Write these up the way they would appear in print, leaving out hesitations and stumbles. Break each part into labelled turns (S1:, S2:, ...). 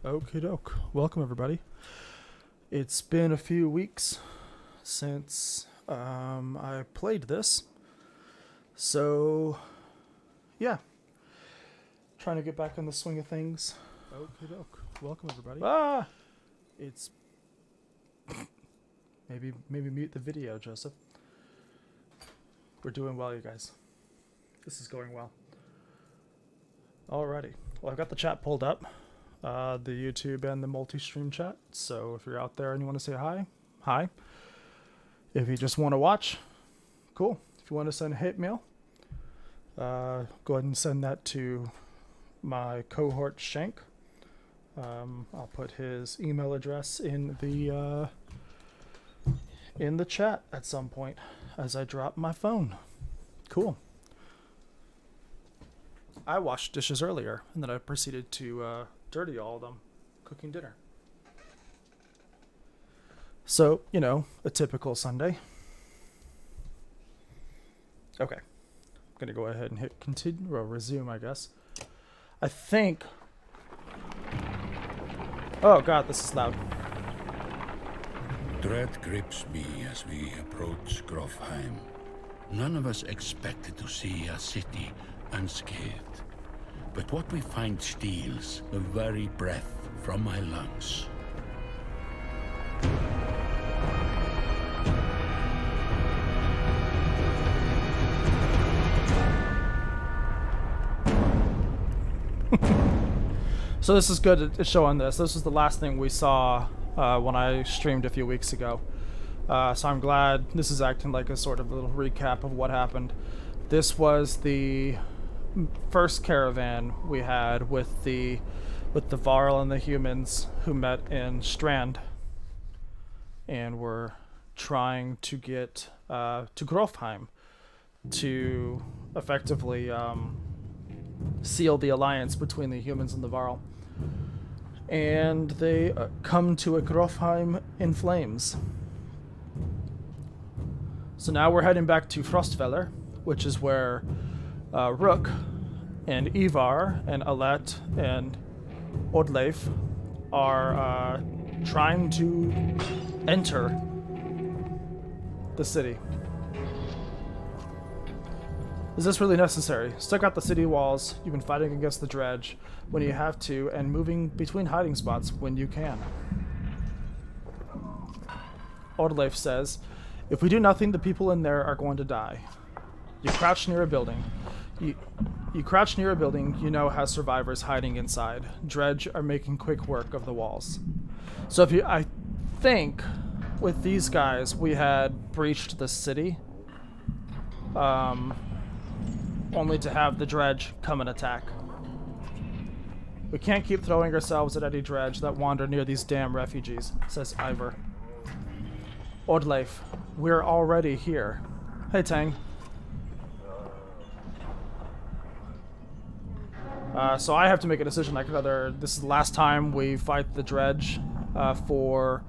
S1: Okie doke. Welcome, everybody. It's been a few weeks since I played this. So, yeah. Trying to get back in the swing of things. Okie doke. Welcome, everybody. It's... maybe mute the video, Joseph. We're doing well, you guys. This is going well. Alrighty. Well, I've got the chat pulled up. The YouTube and the multi-stream chat. So if you're out there and you want to say hi, hi. If you just want to watch, cool. If you want to send hate mail, go ahead and send that to my cohort Shank. I'll put his email address in the chat at some point as I drop my phone. Cool. I washed dishes earlier, and then I proceeded to dirty all of them, cooking dinner. So, you know, a typical Sunday. Okay. I'm going to go ahead and hit continue, or resume, I guess. I think... Oh, God, this is loud.
S2: Dread grips me as we approach Grofheim. None of us expected to see a city unscathed. But what we find steals the very breath from my lungs.
S1: So this is good to show on this. This was the last thing we saw when I streamed a few weeks ago. So I'm glad this is acting like a sort of little recap of what happened. This was the first caravan we had with the Varl and the humans who met in Strand, and were trying to get to Grofheim to effectively seal the alliance between the humans and the Varl. And they come to a Grofheim in flames. So now we're heading back to Frostfeller, which is where Rook and Ivar and Alet and Odleif are trying to enter the city. Is this really necessary? Stuck out the city walls, you've been fighting against the dredge when you have to, and moving between hiding spots when you can. Odleif says, if we do nothing, the people in there are going to die. You crouch near a building. You crouch near a building, you know has survivors hiding inside. Dredge are making quick work of the walls. So I think with these guys, we had breached the city, only to have the dredge come and attack. We can't keep throwing ourselves at any dredge that wander near these damn refugees, says Ivar. Odleif, we're already here. Hey, Tang. So I have to make a decision like whether this is the last time we fight the dredge for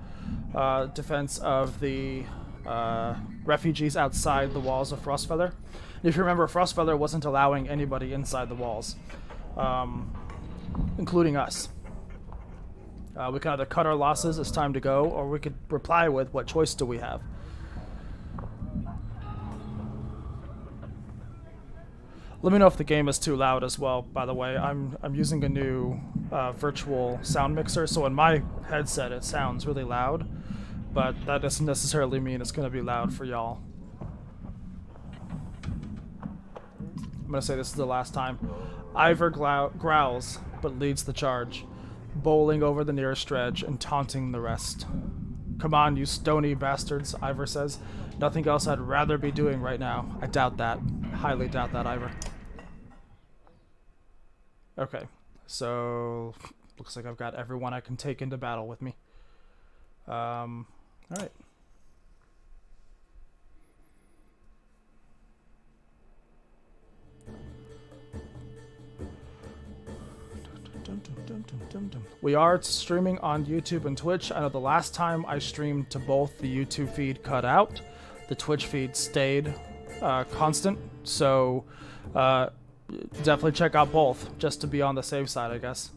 S1: defense of the refugees outside the walls of Frostfeller. If you remember, Frostfeller wasn't allowing anybody inside the walls, including us. We can either cut our losses, it's time to go, or we could reply with, what choice do we have? Let me know if the game is too loud as well, by the way. I'm using a new virtual sound mixer, so in my headset it sounds really loud, but that doesn't necessarily mean it's going to be loud for y'all. I'm going to say this is the last time. Ivar growls, but leads the charge, bowling over the nearest dredge and taunting the rest. Come on, you stony bastards, Ivar says. Nothing else I'd rather be doing right now. I doubt that. Highly doubt that, Ivar. Okay, so looks like I've got everyone I can take into battle with me. Alright. We are streaming on YouTube and Twitch. I know the last time I streamed to both, the YouTube feed cut out. The Twitch feed stayed constant. So definitely check out both, just to be on the safe side, I guess.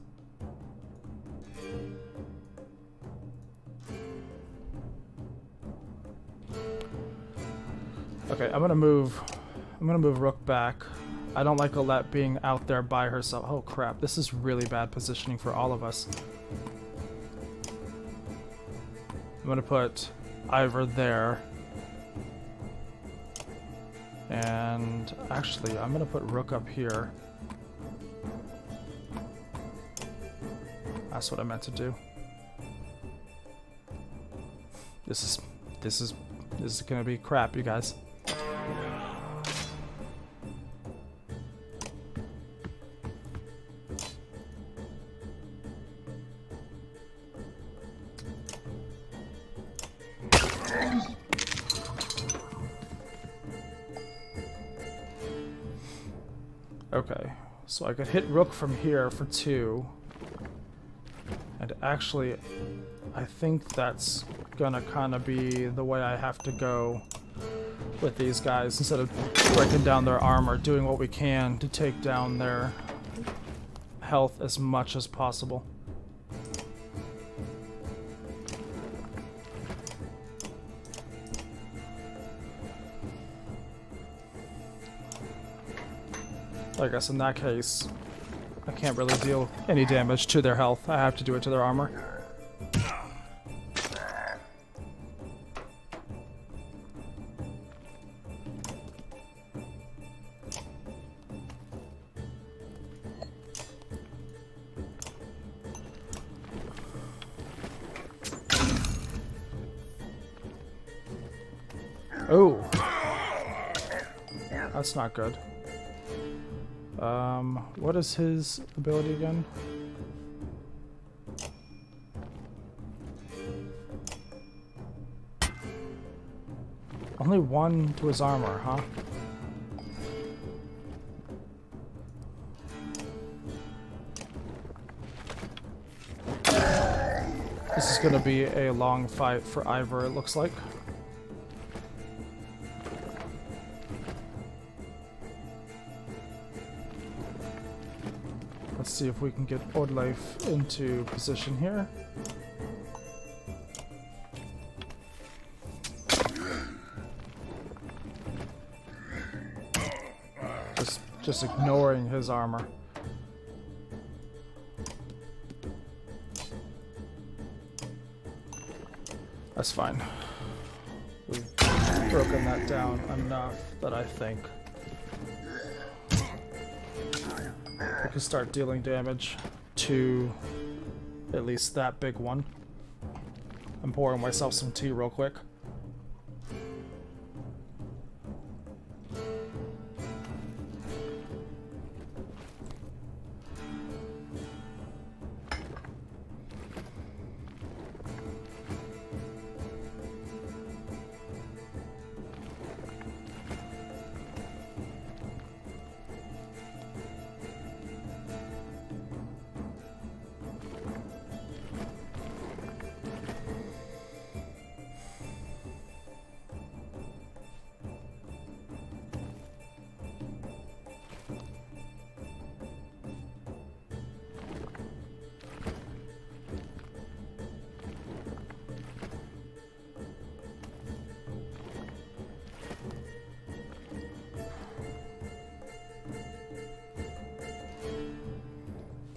S1: Okay, I'm gonna move Rook back. I don't like Alette being out there by herself. Oh crap, this is really bad positioning for all of us. I'm gonna put Ivor there. And actually, I'm gonna put Rook up here. That's what I meant to do. This is gonna be crap, you guys. Okay, so I could hit Rook from here for 2. And actually, I think that's gonna kind of be the way I have to go with these guys. Instead of breaking down their armor, doing what we can to take down their health as much as possible. I guess in that case, I can't really deal any damage to their health. I have to do it to their armor. Oh, that's not good. What is his ability again? Only 1 to his armor, huh? This is gonna be a long fight for Ivor, it looks like. Let's see if we can get Oddleif into position here. Just ignoring his armor. That's fine. We've broken that down enough that I think we can start dealing damage to at least that big one. I'm pouring myself some tea real quick.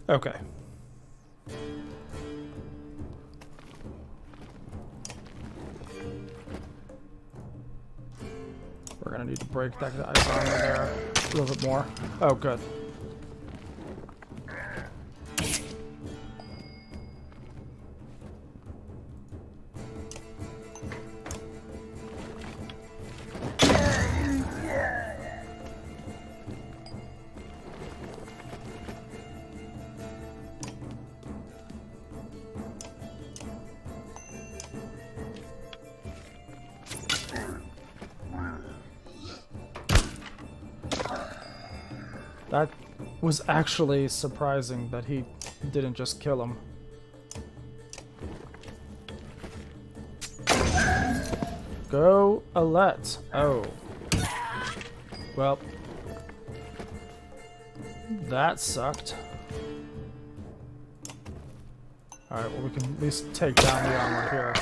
S1: Okay. We're gonna need to break that guy's armor there a little bit more. Oh, good. That was actually surprising that he didn't just kill him. Go, Alette. Oh. Well. That sucked. Alright, well we can at least take down the armor here.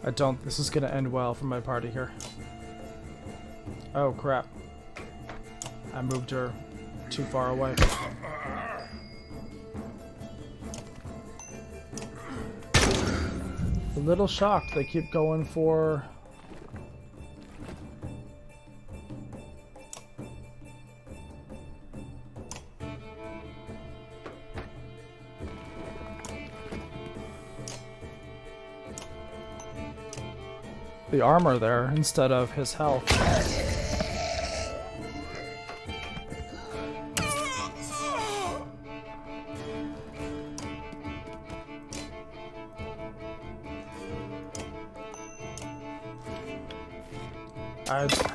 S1: I don't... This is gonna end well for my party here. Oh, crap. I moved her too far away. A little shocked they keep going for... the armor there instead of his health.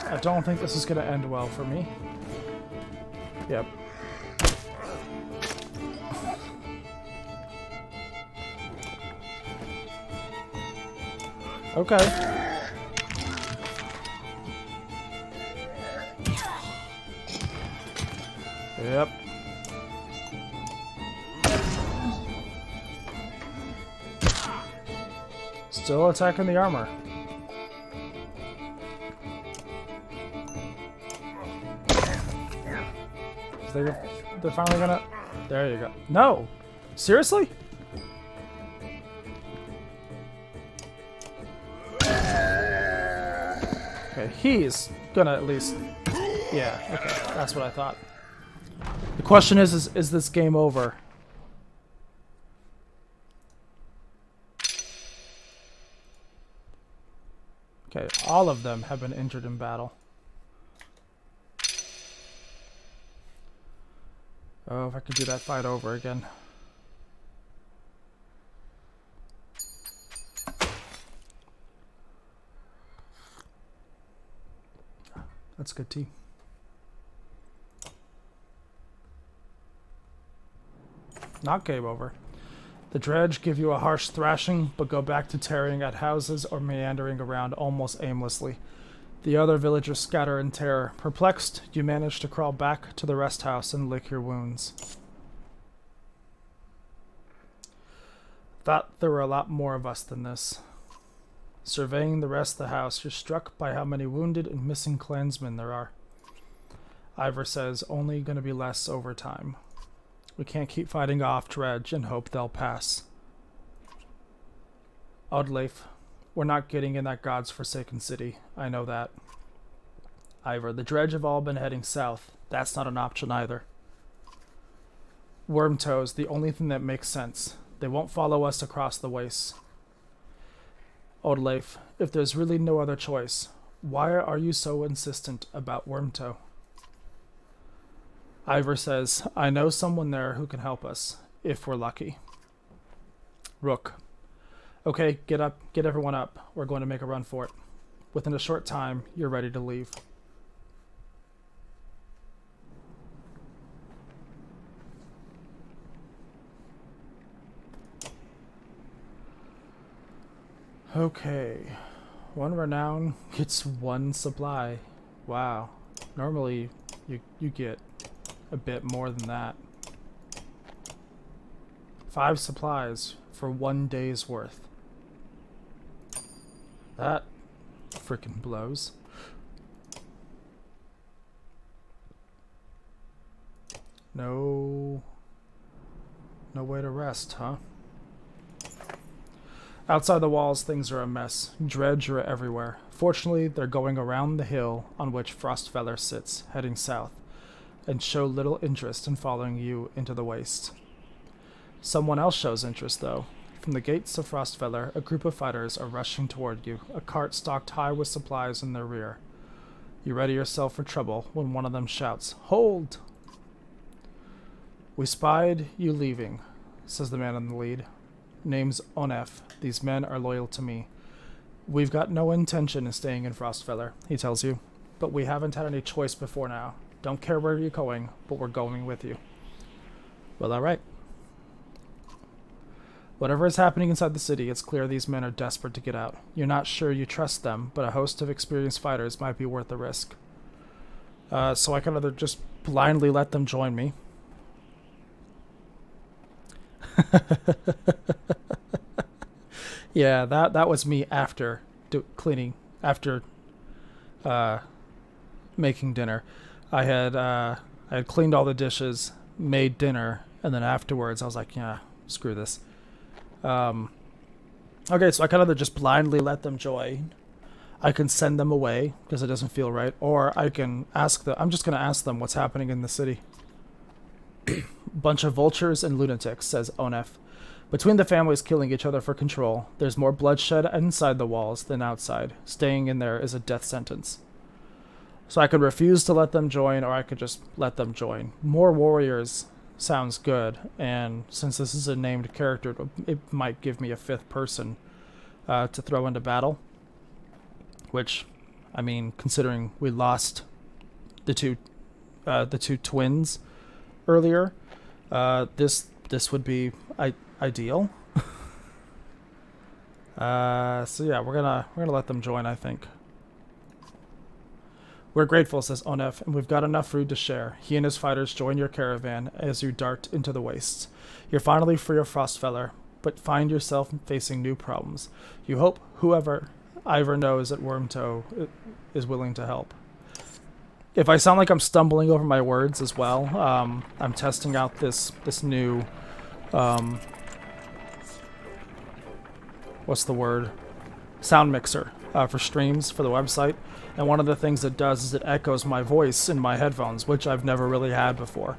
S1: I don't think this is going to end well for me. Yep. Okay. Yep. Still attacking the armor. They're finally gonna... There you go. No! Seriously? Okay, he's gonna at least... Yeah, okay. That's what I thought. The question is this game over? Okay, all of them have been injured in battle. Oh, if I could do that fight over again. That's good tea. Not game over. The dredge give you a harsh thrashing, but go back to tearing at houses or meandering around almost aimlessly. The other villagers scatter in terror. Perplexed, you manage to crawl back to the rest house and lick your wounds. Thought there were a lot more of us than this. Surveying the rest of the house, you're struck by how many wounded and missing clansmen there are. Ivor says, only gonna be less over time. We can't keep fighting off dredge and hope they'll pass. Oddleif, we're not getting in that God's forsaken city. I know that. Ivor, the dredge have all been heading south. That's not an option either. Wormtoes, the only thing that makes sense. They won't follow us across the wastes. Oddleif, if there's really no other choice, why are you so insistent about Wormtoe? Ivor says, I know someone there who can help us, if we're lucky. Rook. Okay, get up, get everyone up. We're going to make a run for it. Within a short time, you're ready to leave. Okay. One renown gets one supply. Wow. Normally, you get a bit more than that. 5 supplies for 1 day's worth. That frickin' blows. No way to rest, huh? Outside the walls, things are a mess. Dredge are everywhere. Fortunately, they're going around the hill on which Frostfeller sits, heading south, and show little interest in following you into the waste. Someone else shows interest, though. From the gates of Frostfeller, a group of fighters are rushing toward you, a cart stocked high with supplies in their rear. You ready yourself for trouble when one of them shouts, "Hold!" We spied you leaving, says the man in the lead. Name's Onef. These men are loyal to me. We've got no intention in staying in Frostfeller, he tells you, but we haven't had any choice before now. Don't care where you're going, but we're going with you. Well, alright. Whatever is happening inside the city, it's clear these men are desperate to get out. You're not sure you trust them, but a host of experienced fighters might be worth the risk. So I can either just blindly let them join me. Yeah, that was me after cleaning, after making dinner. I had cleaned all the dishes, made dinner, and then afterwards I was like, yeah, screw this. Okay, so I can either just blindly let them join, I can send them away because it doesn't feel right, or I can ask them. I'm just going to ask them what's happening in the city. Bunch of vultures and lunatics, says Onef. Between the families killing each other for control, there's more bloodshed inside the walls than outside. Staying in there is a death sentence. So I could refuse to let them join, or I could just let them join. More warriors sounds good, and since this is a named character, it might give me a fifth person to throw into battle. Which, I mean, considering we lost the two twins earlier, this would be ideal. So yeah, we're gonna let them join, I think. We're grateful, says Onef, and we've got enough food to share. He and his fighters join your caravan as you dart into the wastes. You're finally free of Frostfeller, but find yourself facing new problems. You hope whoever Ivor knows at Wormtoe is willing to help. If I sound like I'm stumbling over my words as well, I'm testing out this new, what's the word? Sound mixer for Streamz for the website. And one of the things it does is it echoes my voice in my headphones, which I've never really had before.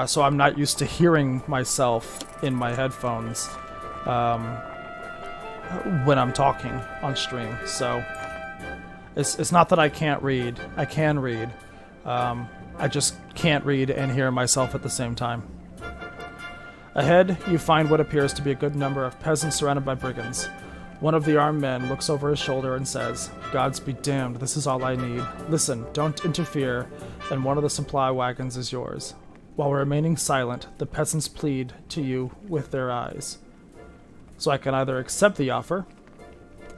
S1: So I'm not used to hearing myself in my headphones when I'm talking on stream. So it's not that I can't read. I can read. I just can't read and hear myself at the same time. Ahead, you find what appears to be a good number of peasants surrounded by brigands. One of the armed men looks over his shoulder and says, "Gods be damned, this is all I need. Listen, don't interfere, and one of the supply wagons is yours." While remaining silent, the peasants plead to you with their eyes. So I can either accept the offer,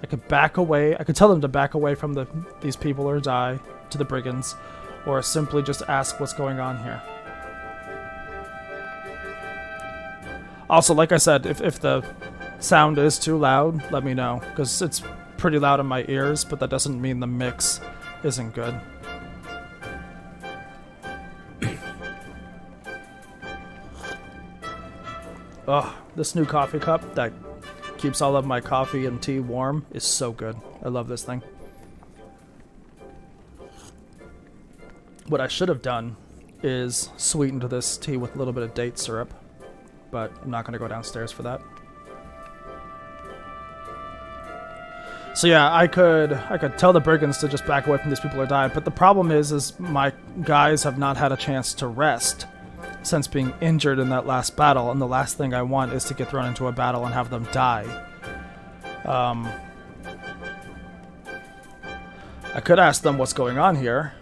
S1: I could back away, I could tell them to back away from these people or die to the brigands, or simply just ask what's going on here. Also, like I said, if the sound is too loud, let me know, because it's pretty loud in my ears, but that doesn't mean the mix isn't good. Oh, this new coffee cup that keeps all of my coffee and tea warm is so good. I love this thing. What I should have done is sweetened this tea with a little bit of date syrup, but I'm not going to go downstairs for that. So yeah, I could tell the brigands to just back away from these people or die, but the problem is my guys have not had a chance to rest since being injured in that last battle, and the last thing I want is to get thrown into a battle and have them die. I could ask them what's going on here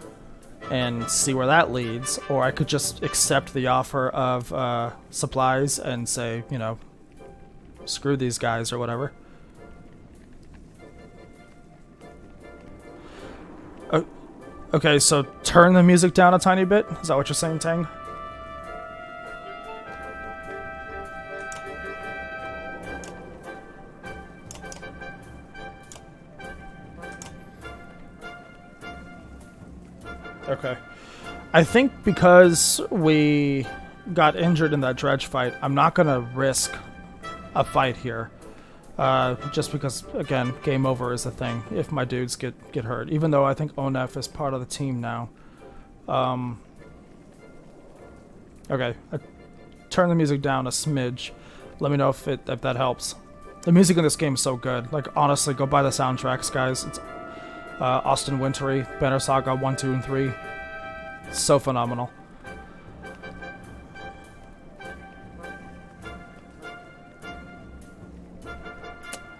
S1: and see where that leads, or I could just accept the offer of supplies and say, you know, screw these guys or whatever. Okay, so turn the music down a tiny bit? Is that what you're saying, Tang? Okay. I think because we got injured in that dredge fight, I'm not going to risk a fight here. Just because, again, game over is a thing if my dudes get hurt. Even though I think Onef is part of the team now. Okay, turn the music down a smidge. Let me know if that helps. The music in this game is so good. Like, honestly, go buy the soundtracks, guys. It's Austin Wintory, Banner Saga 1, 2, and 3. It's so phenomenal.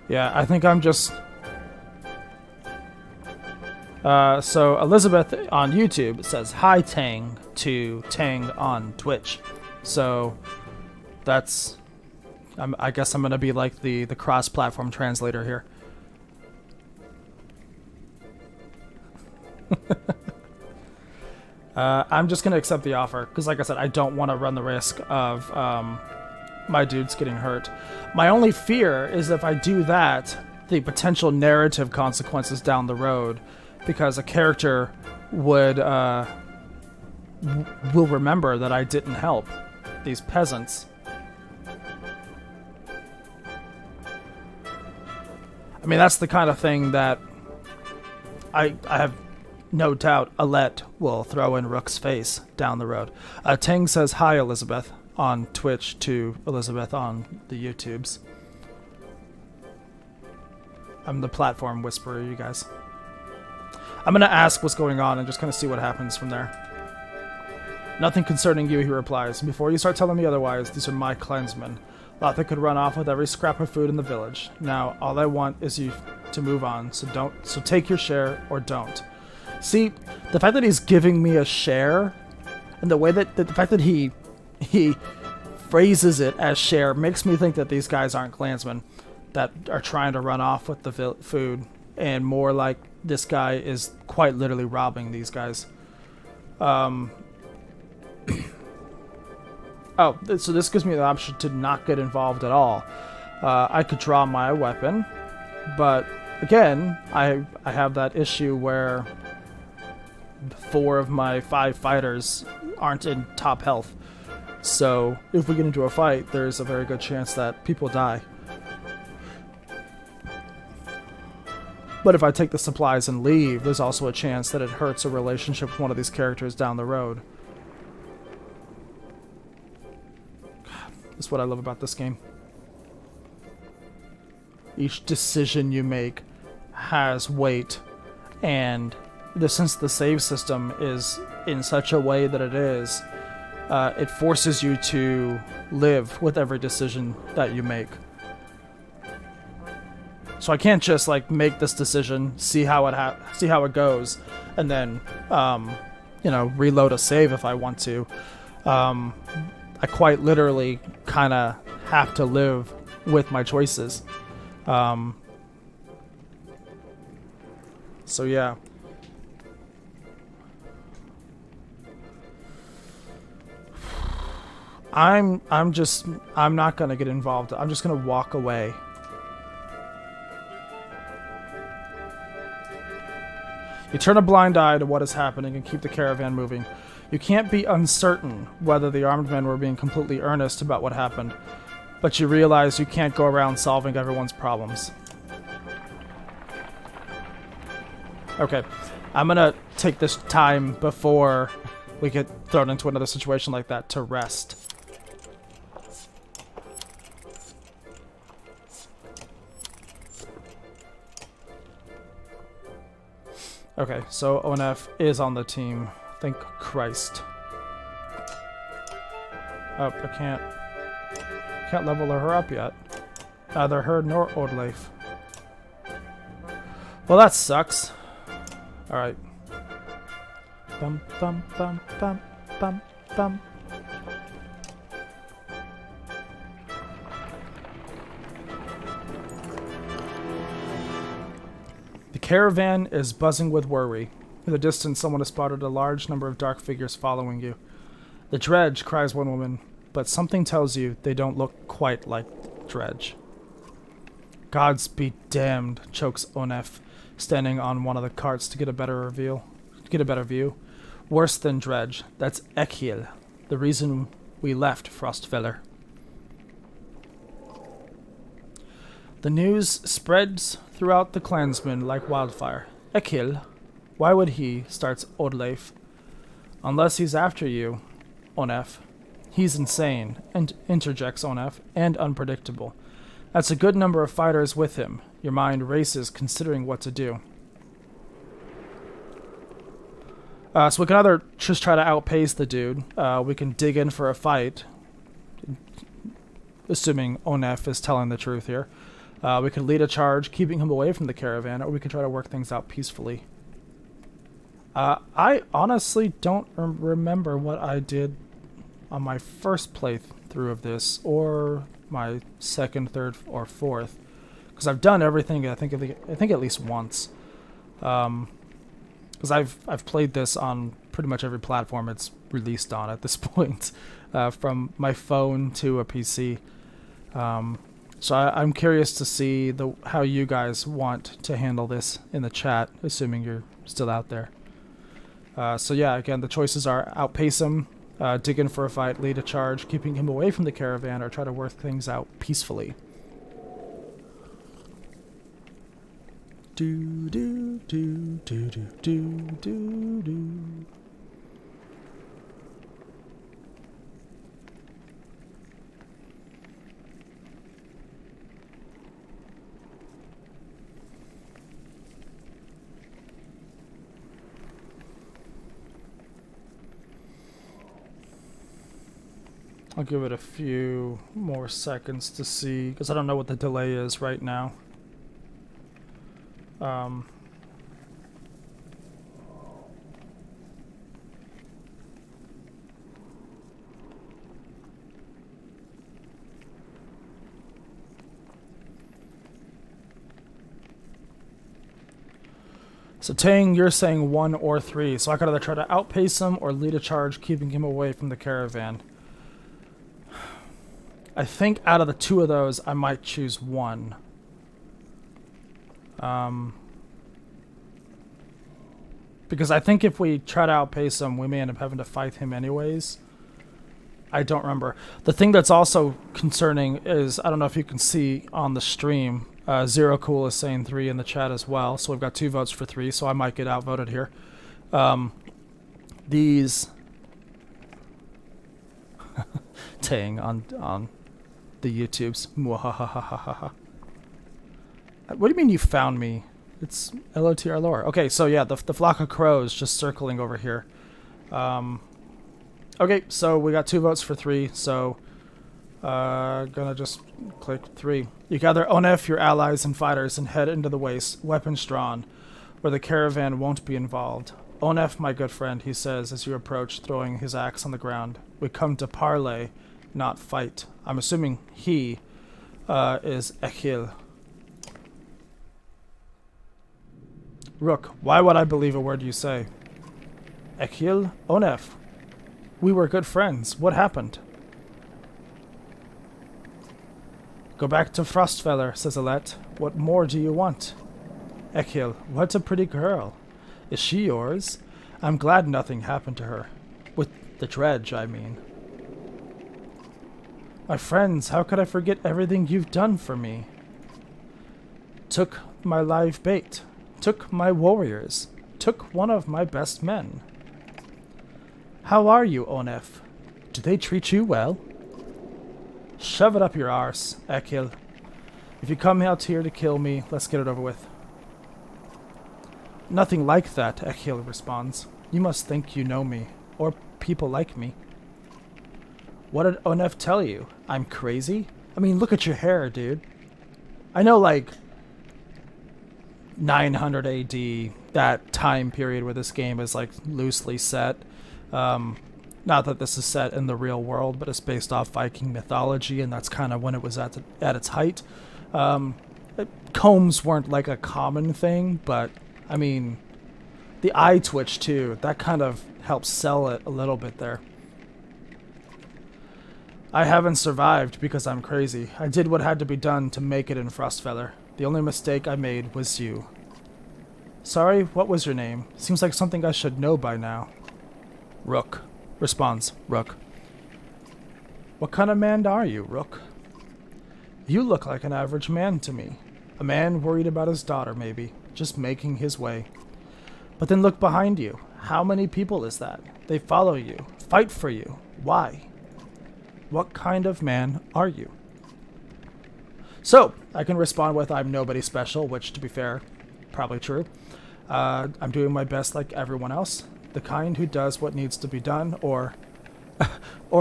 S1: Yeah, I think I'm just... so Elizabeth on YouTube says, "Hi Tang" to Tang on Twitch. So that's... I guess I'm going to be like the cross-platform translator here. I'm just going to accept the offer, because like I said, I don't want to run the risk of my dude's getting hurt. My only fear is if I do that, the potential narrative consequences down the road, because a character would will remember that I didn't help these peasants. I mean, that's the kind of thing that I have no doubt Alette will throw in Rook's face down the road. Ting says, hi, Elizabeth, on Twitch to Elizabeth on the YouTubes. I'm the platform whisperer, you guys. I'm going to ask what's going on and just kind of see what happens from there. Nothing concerning you, he replies. Before you start telling me otherwise, these are my clansmen. Thought they could run off with every scrap of food in the village. Now, all I want is you to move on, so take your share or don't. See, the fact that he's giving me a share, and the way that the fact that he phrases it as share makes me think that these guys aren't clansmen that are trying to run off with the food, and more like this guy is quite literally robbing these guys. Oh, so this gives me the option to not get involved at all. I could draw my weapon, but again, I have that issue where 4 of my 5 fighters aren't in top health. So if we get into a fight, there's a very good chance that people die. But if I take the supplies and leave, there's also a chance that it hurts a relationship with one of these characters down the road. That's what I love about this game. Each decision you make has weight, and since the save system is in such a way that it is, it forces you to live with every decision that you make. So I can't just like make this decision, see how it goes, and then reload a save if I want to. I quite literally kind of have to live with my choices. So yeah. I'm not gonna get involved. I'm just gonna walk away. You turn a blind eye to what is happening and keep the caravan moving. You can't be uncertain whether the armed men were being completely earnest about what happened, but you realize you can't go around solving everyone's problems. Okay, I'm gonna take this time before we get thrown into another situation like that to rest. Okay, so ONF is on the team. Thank Christ. Oh, I can't level her up yet. Neither her nor Ordleif. Well, that sucks. Alright. Bum bum bum bum bum bum. The caravan is buzzing with worry. In the distance, someone has spotted a large number of dark figures following you. The Dredge, cries one woman, but something tells you they don't look quite like Dredge. Gods be damned, chokes Onef, standing on one of the carts to get a better view. Worse than Dredge, that's Ekiel, the reason we left Frostfeller. The news spreads throughout the clansmen like wildfire. Ekiel, why would he, starts Ordleif. Unless he's after you, Onef. He's insane, and interjects Onef, and unpredictable. That's a good number of fighters with him. Your mind races considering what to do. So we can either just try to outpace the dude. We can dig in for a fight. Assuming Onef is telling the truth here. We can lead a charge, keeping him away from the caravan, or we can try to work things out peacefully. I honestly don't remember what I did on my first playthrough of this, or my second, third, or fourth, because I've done everything. I think at least once, because I've played this on pretty much every platform it's released on at this point, from my phone to a PC. So I'm curious to see how you guys want to handle this in the chat, assuming you're still out there. So yeah, again, the choices are outpace him, dig in for a fight, lead a charge, keeping him away from the caravan, or try to work things out peacefully. Do do do do do do do do. I'll give it a few more seconds to see, because I don't know what the delay is right now. So Tang, you're saying 1 or 3, so I could either try to outpace him or lead a charge, keeping him away from the caravan. I think out of the 2 of those, I might choose 1. Because I think if we try to outpace him, we may end up having to fight him anyways. I don't remember. The thing that's also concerning is, I don't know if you can see on the stream, Zero Cool is saying 3 in the chat as well, so we've got 2 votes for 3, so I might get outvoted here. These... Tang on the YouTubes. Mwahahahaha. What do you mean you found me? It's LOTR lore. Okay, so yeah, the flock of crows just circling over here. Okay, so we got 2 votes for 3, so gonna just click 3. You gather Onef, your allies and fighters, and head into the waste, weapons drawn, where the caravan won't be involved. Onef, my good friend, he says as you approach, throwing his axe on the ground. We come to parley, not fight. I'm assuming he is Echil. Rook, why would I believe a word you say? Echil? Onef. We were good friends. What happened? Go back to Frostfeller, says Alette. What more do you want? Echil, what a pretty girl. Is she yours? I'm glad nothing happened to her. With the dredge, I mean. My friends, how could I forget everything you've done for me? Took my live bait. Took my warriors. Took one of my best men. How are you, Onef? Do they treat you well? Shove it up your arse, Echil. If you come out here to kill me, let's get it over with. Nothing like that, Echil responds. You must think you know me, or people like me. What did Onef tell you? I'm crazy? I mean, look at your hair, dude. I know, like, 900 AD, that time period where this game is, like, loosely set. Not that this is set in the real world, but it's based off Viking mythology, and that's kind of when it was at its height. Combs weren't, like, a common thing, but, I mean, the eye twitch, too, that kind of helps sell it a little bit there. I haven't survived because I'm crazy. I did what had to be done to make it in Frostfeller. The only mistake I made was you. Sorry, what was your name? Seems like something I should know by now. Rook. Responds Rook. What kind of man are you, Rook? You look like an average man to me. A man worried about his daughter, maybe. Just making his way. But then look behind you. How many people is that? They follow you. Fight for you. Why? What kind of man are you? So, I can respond with I'm nobody special, which, to be fair, probably true. I'm doing my best like everyone else. The kind who does what needs to be done, or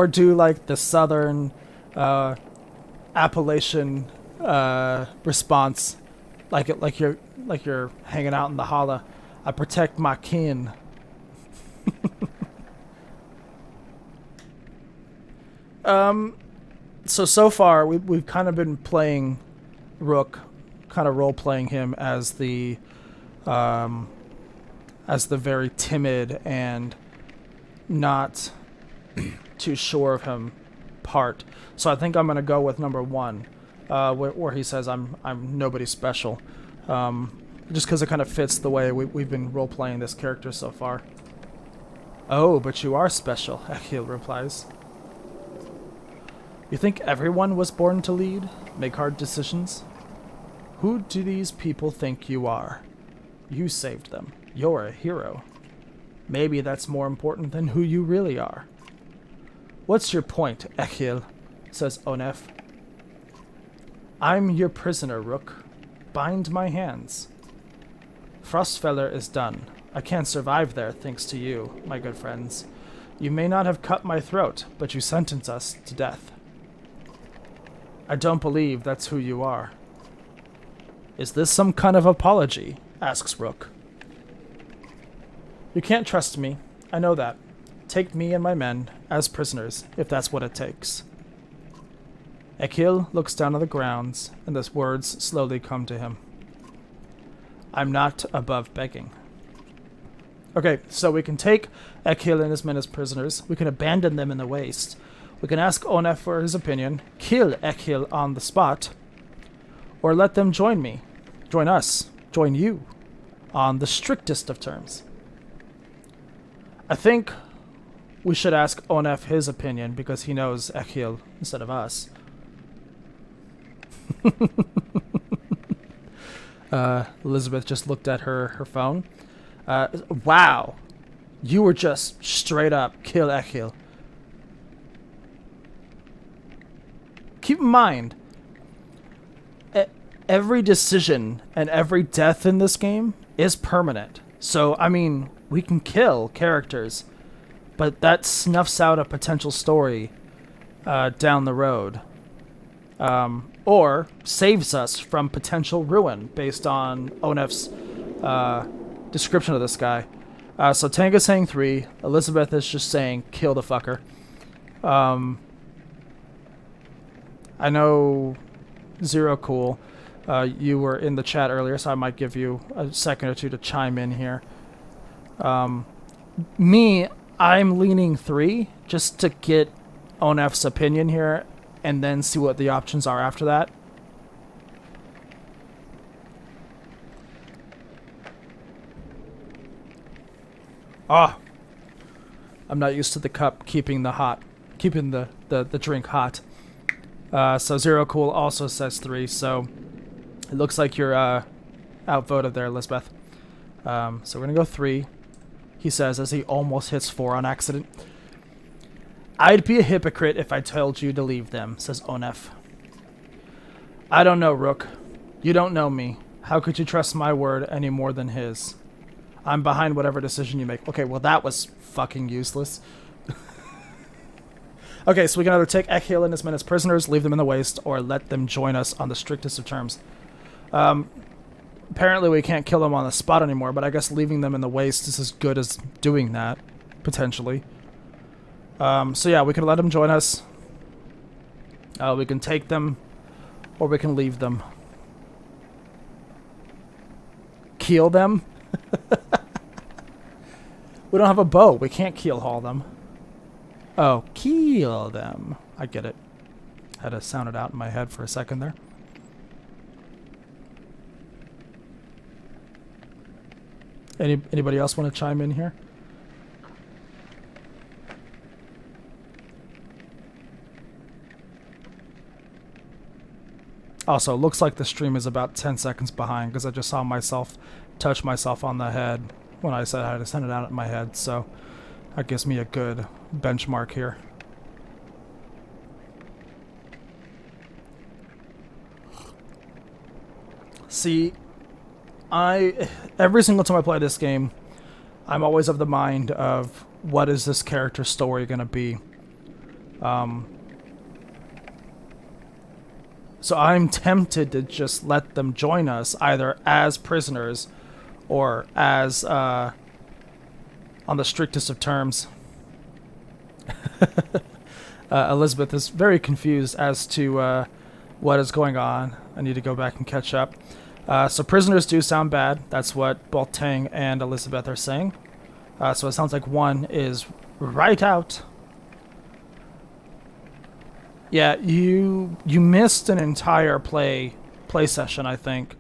S1: do like the southern Appalachian response, like you're hanging out in the holla. I protect my kin. So far we've kind of been playing Rook, kind of role playing him as the very timid and not too sure of part. So I think I'm gonna go with number 1, where he says I'm nobody special, just because it kind of fits the way we've been role playing this character so far. Oh, but you are special, Ekhil replies. You think everyone was born to lead, make hard decisions? Who do these people think you are? You saved them. You're a hero. Maybe that's more important than who you really are. What's your point, Ekhil? Says Onef. I'm your prisoner, Rook. Bind my hands. Frostfeller is done. I can't survive there thanks to you, my good friends. You may not have cut my throat, but you sentence us to death. I don't believe that's who you are. Is this some kind of apology? Asks Rook. You can't trust me. I know that. Take me and my men as prisoners, if that's what it takes. Ekhil looks down on the grounds, and the words slowly come to him. I'm not above begging. Okay, so we can take Ekhil and his men as prisoners. We can abandon them in the waste. We can ask Onef for his opinion, kill Ekhil on the spot, or let them join me, join us, join you, on the strictest of terms. I think we should ask Onef his opinion because he knows Ekhil instead of us. Elizabeth just looked at her phone. Wow. You were just straight up kill Ekhil. Keep in mind, every decision and every death in this game is permanent. So, I mean, we can kill characters, but that snuffs out a potential story down the road. Or saves us from potential ruin based on Onef's description of this guy. So Tanga's saying 3. Elizabeth is just saying kill the fucker. I know Zero Cool, you were in the chat earlier, so I might give you a second or two to chime in here. Me, I'm leaning 3 just to get Onef's opinion here and then see what the options are after that. Ah, I'm not used to the cup keeping the drink hot. So Zero Cool also says 3, so it looks like you're outvoted there, Elizabeth. So we're gonna go 3, he says as he almost hits 4 on accident. I'd be a hypocrite if I told you to leave them, says Onef. I don't know, Rook. You don't know me. How could you trust my word any more than his? I'm behind whatever decision you make. Okay, well that was fucking useless. Okay, so we can either take Ekhil and his men as prisoners, leave them in the waste, or let them join us on the strictest of terms. Apparently we can't kill them on the spot anymore, but I guess leaving them in the waste is as good as doing that, potentially. So yeah, we can let them join us. We can take them, or we can leave them. Keel them? We don't have a bow. We can't keel haul them. Oh, keel them. I get it. Had to sound it out in my head for a second there. Anybody else want to chime in here? Also, looks like the stream is about 10 seconds behind because I just saw myself touch myself on the head when I said I had to send it out in my head, so that gives me a good benchmark here. See, every single time I play this game, I'm always of the mind of what is this character's story going to be. So I'm tempted to just let them join us, either as prisoners or as, on the strictest of terms. Elizabeth is very confused as to what is going on. I need to go back and catch up. So prisoners do sound bad. That's what both Tang and Elizabeth are saying. So it sounds like 1 is right out. Yeah, you missed an entire play session, I think.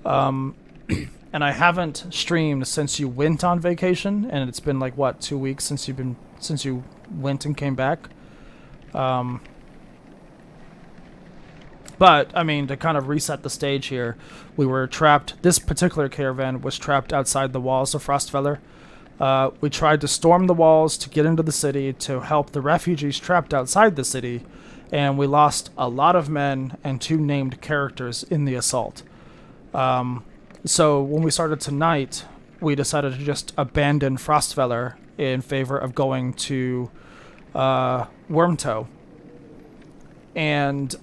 S1: And I haven't streamed since you went on vacation, and it's been like what, 2 weeks since you went and came back. But I mean, to kind of reset the stage here, we were trapped. This particular caravan was trapped outside the walls of Frostfeller. We tried to storm the walls to get into the city to help the refugees trapped outside the city, and we lost a lot of men and 2 named characters in the assault. So when we started tonight, we decided to just abandon Frostfeller in favor of going to Wormtoe. And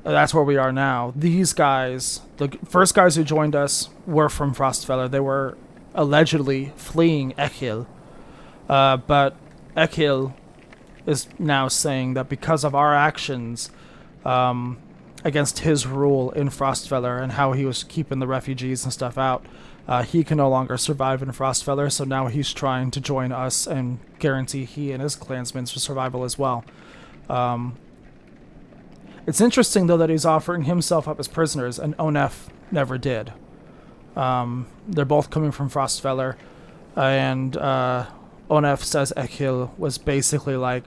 S1: that's where we are now. These guys, the first guys who joined us, were from Frostfeller. They were allegedly fleeing Ekhil. But Ekhil is now saying that because of our actions against his rule in Frostfeller and how he was keeping the refugees and stuff out, he can no longer survive in Frostfeller, so now he's trying to join us and guarantee he and his clansmen's survival as well. It's interesting, though, that he's offering himself up as prisoners, and Onef never did. They're both coming from Frostfeller, and Onef says Ekhil was basically like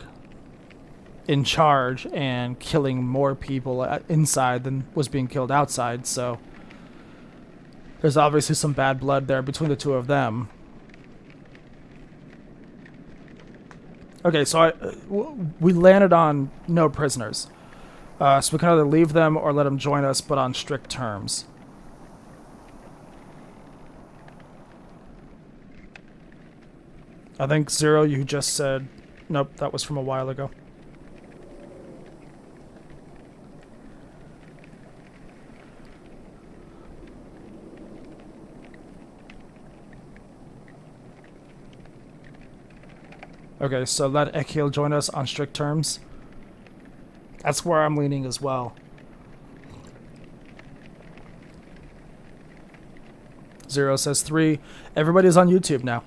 S1: in charge and killing more people inside than was being killed outside, so there's obviously some bad blood there between the two of them. Okay, so we landed on no prisoners. So we can either leave them or let them join us, but on strict terms. I think Zero, you just said... Nope, that was from a while ago. Okay, so let Ekhil join us on strict terms. That's where I'm leaning as well. Zero says 3. Everybody's on YouTube now.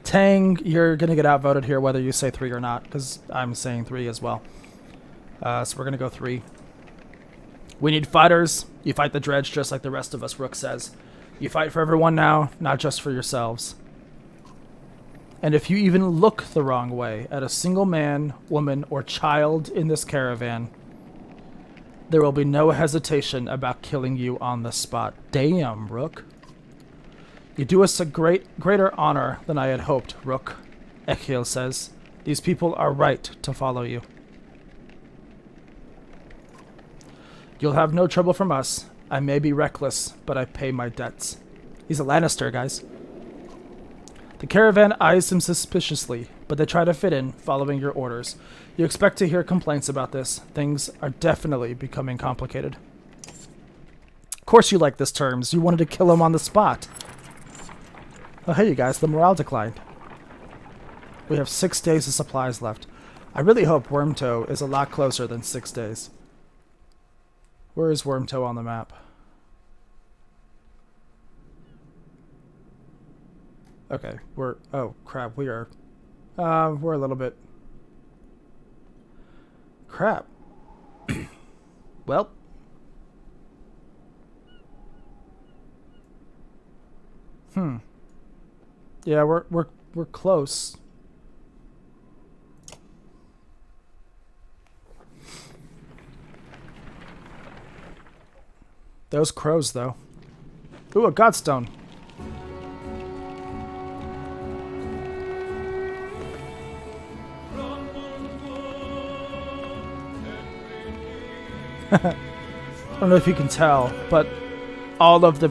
S1: Tang, you're going to get outvoted here whether you say 3 or not, because I'm saying 3 as well. So we're going to go 3. We need fighters. You fight the dredge just like the rest of us, Rook says. You fight for everyone now, not just for yourselves. And if you even look the wrong way at a single man, woman, or child in this caravan, there will be no hesitation about killing you on the spot. Damn, Rook. You do us a greater honor than I had hoped, Rook, Ekhil says. These people are right to follow you. You'll have no trouble from us. I may be reckless, but I pay my debts. He's a Lannister, guys. The caravan eyes him suspiciously, but they try to fit in, following your orders. You expect to hear complaints about this. Things are definitely becoming complicated. Of course you like this terms. You wanted to kill him on the spot. Oh, hey, you guys. The morale declined. We have 6 days of supplies left. I really hope Wormtoe is a lot closer than 6 days. Where is Wormtoe on the map? Okay, oh crap, we're a little bit... Crap. Well. Yeah, we're close. Those crows, though. Ooh, a Godstone. I don't know if you can tell, but all of the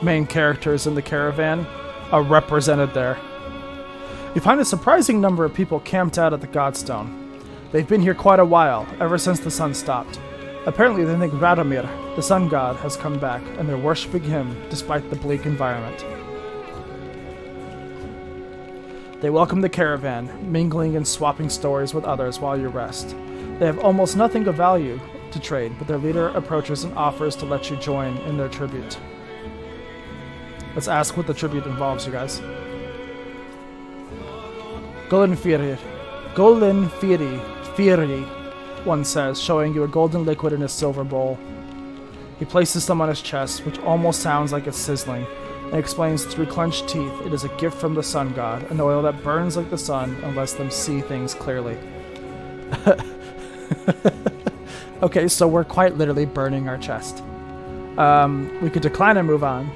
S1: main characters in the caravan are represented there. You find a surprising number of people camped out at the Godstone. They've been here quite a while, ever since the sun stopped. Apparently they think Radomir, the sun god, has come back, and they're worshipping him despite the bleak environment. They welcome the caravan, mingling and swapping stories with others while you rest. They have almost nothing of value to trade, but their leader approaches and offers to let you join in their tribute. Let's ask what the tribute involves, you guys. Golden Fury. Golden Fury, one says, showing you a golden liquid in a silver bowl. He places them on his chest, which almost sounds like it's sizzling, and explains through clenched teeth it is a gift from the sun god, an oil that burns like the sun and lets them see things clearly. Okay, so we're quite literally burning our chest. We could decline and move on.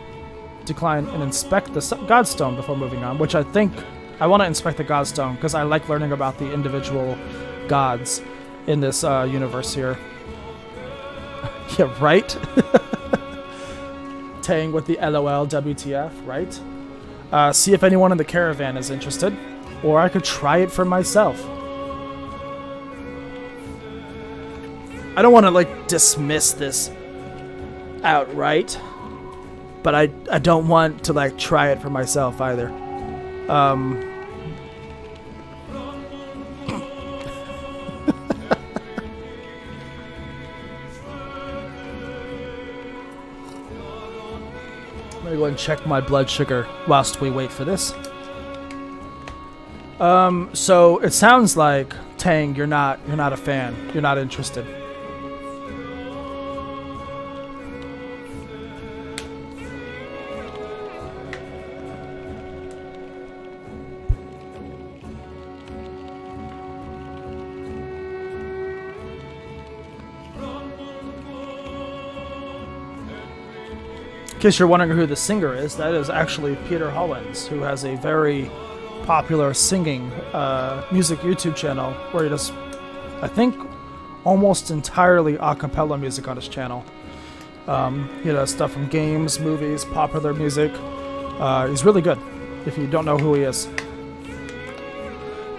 S1: Decline and inspect the Godstone before moving on, which I think I want to inspect the Godstone because I like learning about the individual gods in this universe here. Yeah, right? Tang with the LOL WTF, right? See if anyone in the caravan is interested, or I could try it for myself. I don't want to, like, dismiss this outright, but I don't want to, like, try it for myself either. I'm gonna go and check my blood sugar whilst we wait for this. So it sounds like, Tang, you're not a fan. You're not interested. In case you're wondering who the singer is, that is actually Peter Hollins, who has a very popular singing music YouTube channel where he does, I think, almost entirely a cappella music on his channel. He does stuff from games, movies, popular music. He's really good, if you don't know who he is.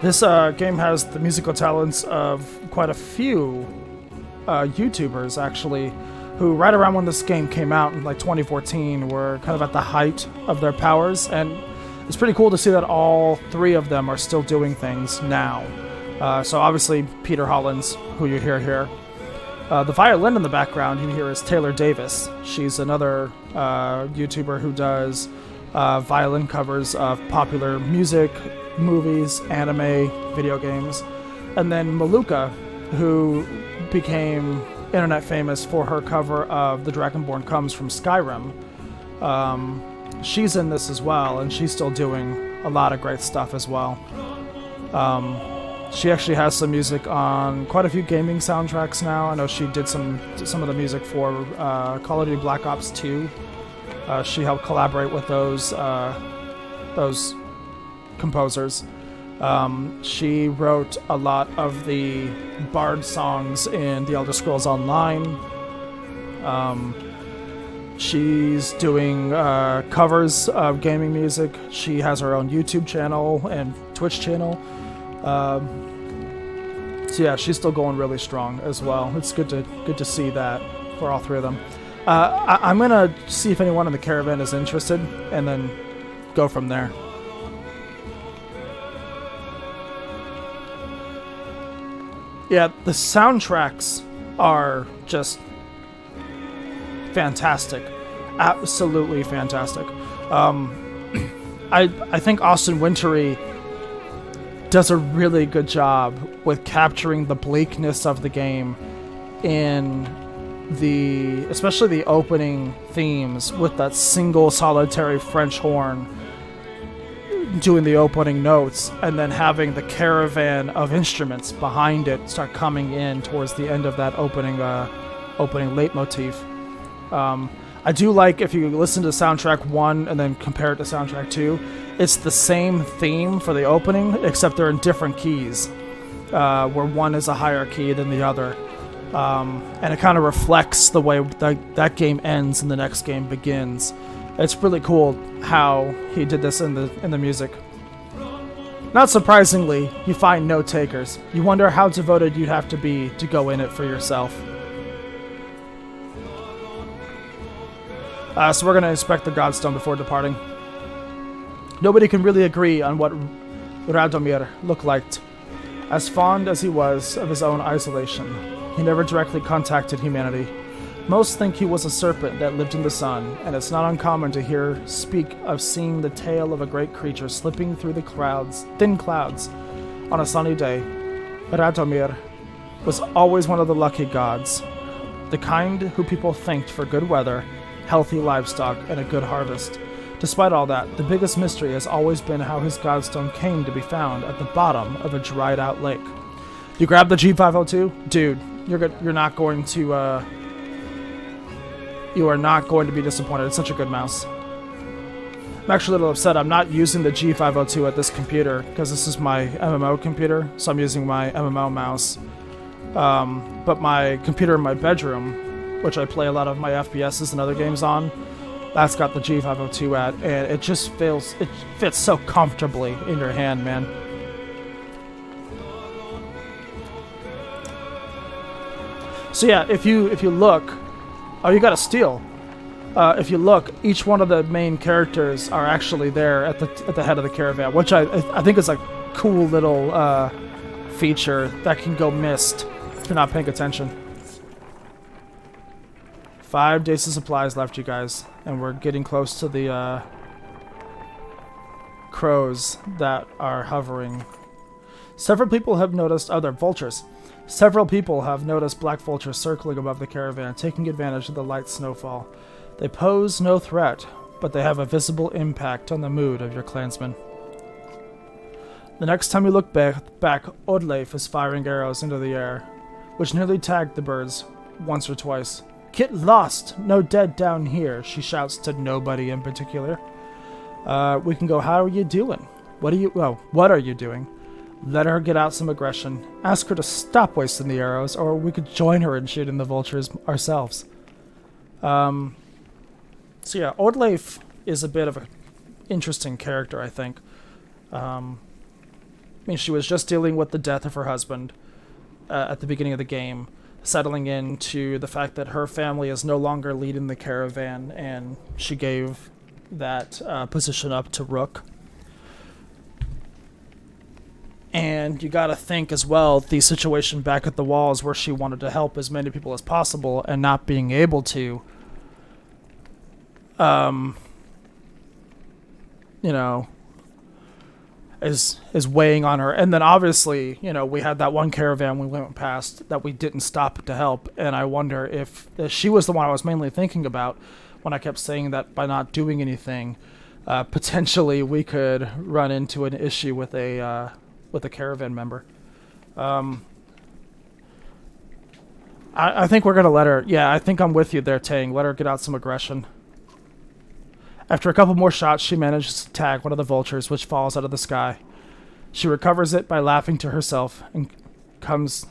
S1: This game has the musical talents of quite a few YouTubers, actually, who right around when this game came out in like 2014 were kind of at the height of their powers, and it's pretty cool to see that all three of them are still doing things now. So obviously Peter Hollins, who you hear here. The violin in the background you hear is Taylor Davis. She's another YouTuber who does violin covers of popular music, movies, anime, video games. And then Maluka, who became internet famous for her cover of The Dragonborn Comes from Skyrim. She's in this as well, and she's still doing a lot of great stuff as well. She actually has some music on quite a few gaming soundtracks now. I know she did some of the music for Call of Duty Black Ops 2. She helped collaborate with those composers. She wrote a lot of the bard songs in The Elder Scrolls Online. She's doing covers of gaming music. She has her own YouTube channel and Twitch channel. So yeah, she's still going really strong as well. It's good to see that for all three of them. I'm gonna see if anyone in the caravan is interested, and then go from there. Yeah, the soundtracks are just fantastic. Absolutely fantastic. I think Austin Wintory does a really good job with capturing the bleakness of the game in especially the opening themes, with that single solitary French horn doing the opening notes, and then having the caravan of instruments behind it start coming in towards the end of that opening leitmotif. I do like, if you listen to soundtrack 1 and then compare it to soundtrack 2, it's the same theme for the opening, except they're in different keys, where one is a higher key than the other. And it kind of reflects the way that game ends and the next game begins. It's really cool how he did this in the music. Not surprisingly, you find no takers. You wonder how devoted you'd have to be to go in it for yourself. So we're going to inspect the Godstone before departing. Nobody can really agree on what Radomir looked like. As fond as he was of his own isolation, he never directly contacted humanity. Most think he was a serpent that lived in the sun, and it's not uncommon to hear speak of seeing the tail of a great creature slipping through the thin clouds, On a sunny day, Radomir was always one of the lucky gods, the kind who people thanked for good weather, healthy livestock, and a good harvest. Despite all that, the biggest mystery has always been how his godstone came to be found at the bottom of a dried-out lake. You grab the G502? Dude, you're not going to, you are not going to be disappointed. It's such a good mouse. I'm actually a little upset. I'm not using the G502 at this computer because this is my MMO computer, so I'm using my MMO mouse. But my computer in my bedroom, which I play a lot of my FPSs and other games on, that's got the G502 at, and it just it fits so comfortably in your hand, man. So yeah, if you look, oh, you got a steal. If you look, each one of the main characters are actually there at the head of the caravan, which I think is a cool little feature that can go missed if you're not paying attention. 5 days of supplies left, you guys, and we're getting close to the crows that are hovering. Several people have noticed other vultures. Several people have noticed black vultures circling above the caravan, taking advantage of the light snowfall. They pose no threat, but they have a visible impact on the mood of your clansmen. The next time you look back, Odleif is firing arrows into the air, which nearly tagged the birds once or twice. "Get lost! No dead down here," she shouts to nobody in particular. We can go, "How are you doing? What are you doing?" Let her get out some aggression. Ask her to stop wasting the arrows, or we could join her in shooting the vultures ourselves. So yeah, Odleif is a bit of an interesting character, I think. I mean, she was just dealing with the death of her husband at the beginning of the game, settling into the fact that her family is no longer leading the caravan, and she gave that position up to Rook. And you gotta think as well, the situation back at the walls where she wanted to help as many people as possible and not being able to, you know, is weighing on her. And then obviously, you know, we had that one caravan we went past that we didn't stop to help, and I wonder if she was the one I was mainly thinking about when I kept saying that by not doing anything, potentially we could run into an issue with a caravan member. I think we're gonna let her. Yeah, I think I'm with you there, Tang. Let her get out some aggression. After a couple more shots, she manages to tag one of the vultures, which falls out of the sky. She recovers it by laughing to herself and comes.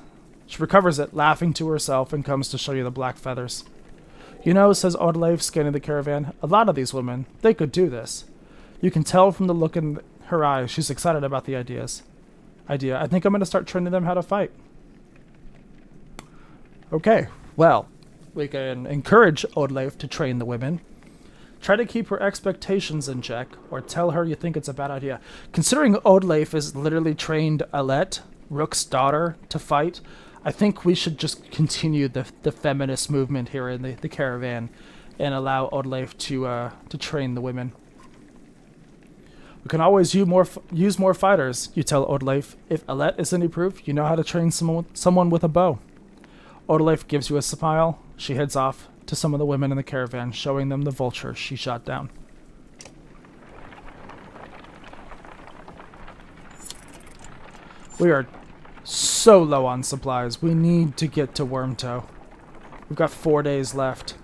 S1: She recovers it, laughing to herself, and comes to show you the black feathers. "You know," says Odleif, scanning the caravan, "a lot of these women, they could do this." You can tell from the look in her eyes she's excited about the idea. I think I'm going to start training them how to fight. Okay, well, we can encourage Odleif to train the women. Try to keep her expectations in check, or tell her you think it's a bad idea. Considering Odleif has literally trained Alette, Rook's daughter, to fight, I think we should just continue the feminist movement here in the caravan and allow Odleif to train the women. "We can always use more fighters," you tell Odleif. "If Alette is any proof, you know how to train someone with a bow." Odleif gives you a smile. She heads off to some of the women in the caravan, showing them the vulture she shot down. We are so low on supplies. We need to get to Wormtoe. We've got 4 days left.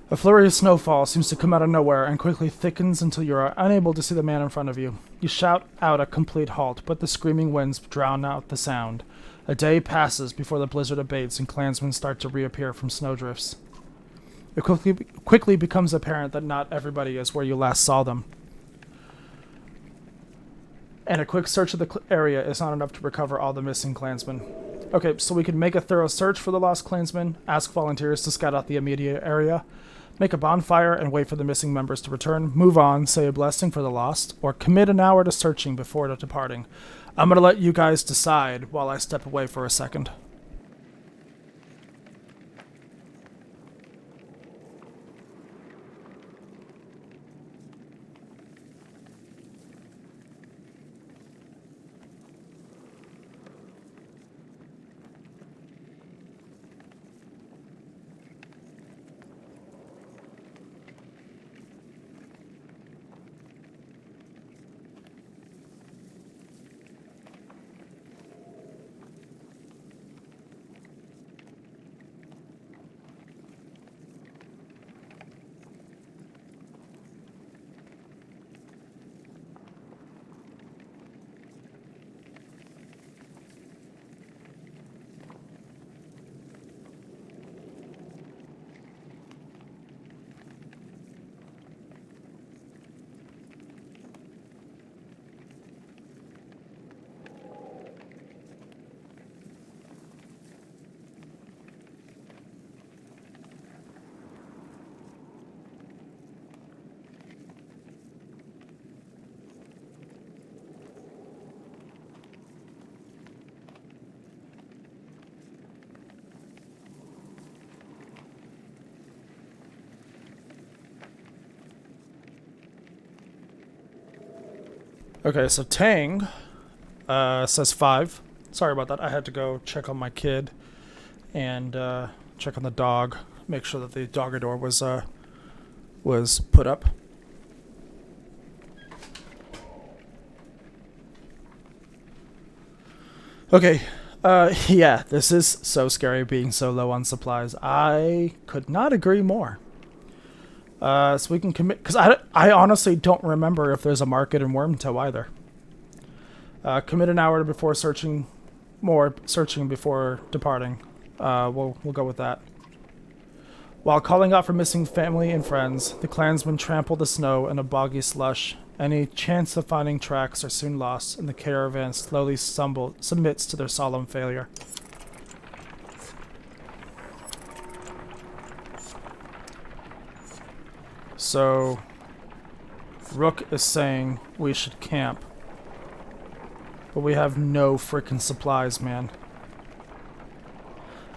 S1: A flurry of snowfall seems to come out of nowhere and quickly thickens until you are unable to see the man in front of you. You shout out a complete halt, but the screaming winds drown out the sound. A day passes before the blizzard abates and clansmen start to reappear from snowdrifts. It quickly becomes apparent that not everybody is where you last saw them. And a quick search of the area is not enough to recover all the missing clansmen. Okay, so we can make a thorough search for the lost clansmen, ask volunteers to scout out the immediate area, make a bonfire and wait for the missing members to return, move on, say a blessing for the lost, or commit an hour to searching before departing. I'm going to let you guys decide while I step away for a second. Okay, so Tang says 5. Sorry about that. I had to go check on my kid and check on the dog. Make sure that the doggador was put up. Okay. Yeah, this is so scary being so low on supplies. I could not agree more. So we can commit, because I honestly don't remember if there's a market in Wormtow either. Commit an hour before searching before departing. We'll go with that. While calling out for missing family and friends, the clansmen trample the snow in a boggy slush. Any chance of finding tracks are soon lost, and the caravan slowly submits to their solemn failure. So, Rook is saying we should camp. But we have no frickin' supplies, man.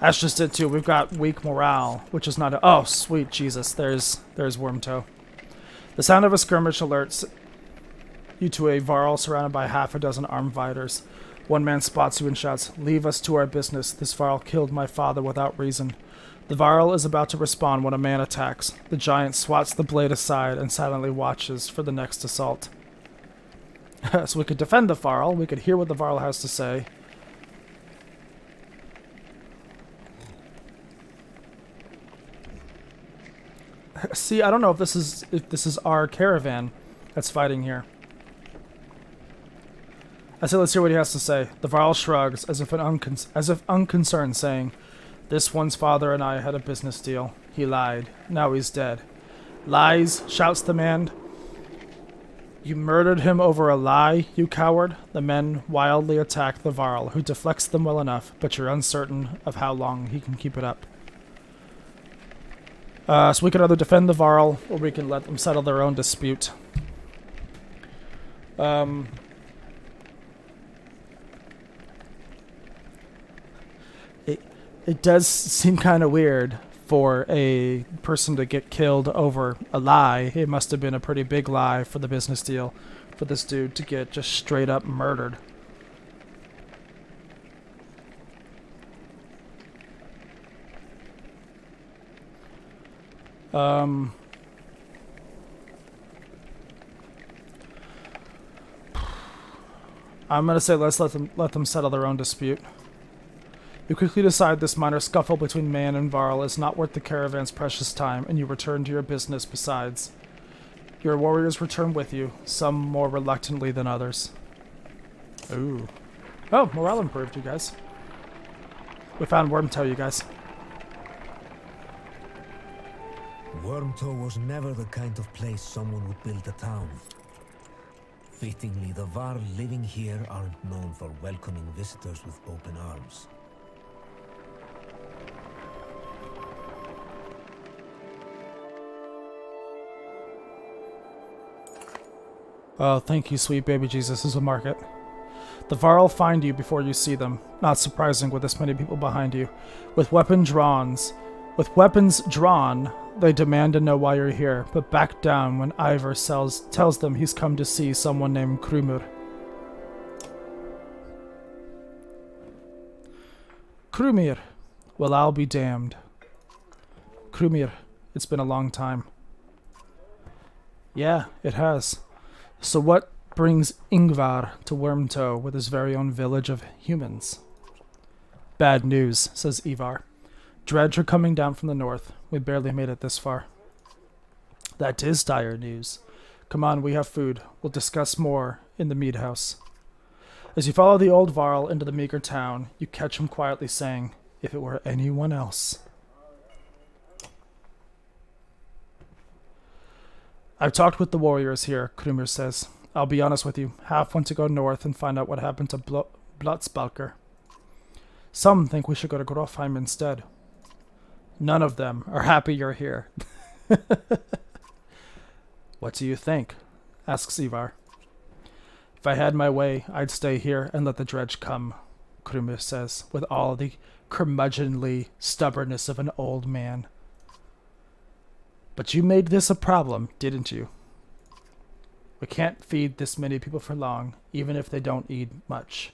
S1: That's just it too. We've got weak morale, which is not a— oh, sweet Jesus. There's Wormtow. The sound of a skirmish alerts you to a Varl surrounded by half a dozen armed fighters. One man spots you and shouts, "Leave us to our business. This Varl killed my father without reason." The Varl is about to respond when a man attacks. The giant swats the blade aside and silently watches for the next assault. So we could defend the Varl. We could hear what the Varl has to say. See, I don't know if this is our caravan that's fighting here. I say let's hear what he has to say. The Varl shrugs as if unconcerned, saying, "This one's father and I had a business deal. He lied. Now he's dead." "Lies," shouts the man. "You murdered him over a lie, you coward." The men wildly attack the Varl, who deflects them well enough, but you're uncertain of how long he can keep it up. So we can either defend the Varl, or we can let them settle their own dispute. It does seem kind of weird for a person to get killed over a lie. It must have been a pretty big lie for the business deal for this dude to get just straight up murdered. I'm gonna say let's let them settle their own dispute. You quickly decide this minor scuffle between man and Varl is not worth the caravan's precious time, and you return to your business besides. Your warriors return with you, some more reluctantly than others. Ooh. Oh, morale improved, you guys. We found Wormtow, you guys.
S3: Wormtow was never the kind of place someone would build a town. Fittingly, the Varl living here aren't known for welcoming visitors with open arms.
S1: Oh, thank you, sweet baby Jesus, is a market. The Varl find you before you see them. Not surprising with this many people behind you. With weapons drawn, they demand to know why you're here, but back down when Ivar tells them he's come to see someone named Krumer. Krumer. Well, I'll be damned. Krumer, it's been a long time. Yeah, it has. So what brings Ingvar to Wormtow with his very own village of humans? Bad news, says Ivar. Dredge are coming down from the north. We barely made it this far. That is dire news. Come on, we have food. We'll discuss more in the mead house. As you follow the old Varl into the meager town, you catch him quietly saying, "If it were anyone else." I've talked with the warriors here, Krumer says. I'll be honest with you. Half want to go north and find out what happened to Blotsbalker. Some think we should go to Grofheim instead. None of them are happy you're here. What do you think? Asks Ivar. If I had my way, I'd stay here and let the dredge come, Krumer says, with all the curmudgeonly stubbornness of an old man. But you made this a problem, didn't you? We can't feed this many people for long, even if they don't eat much.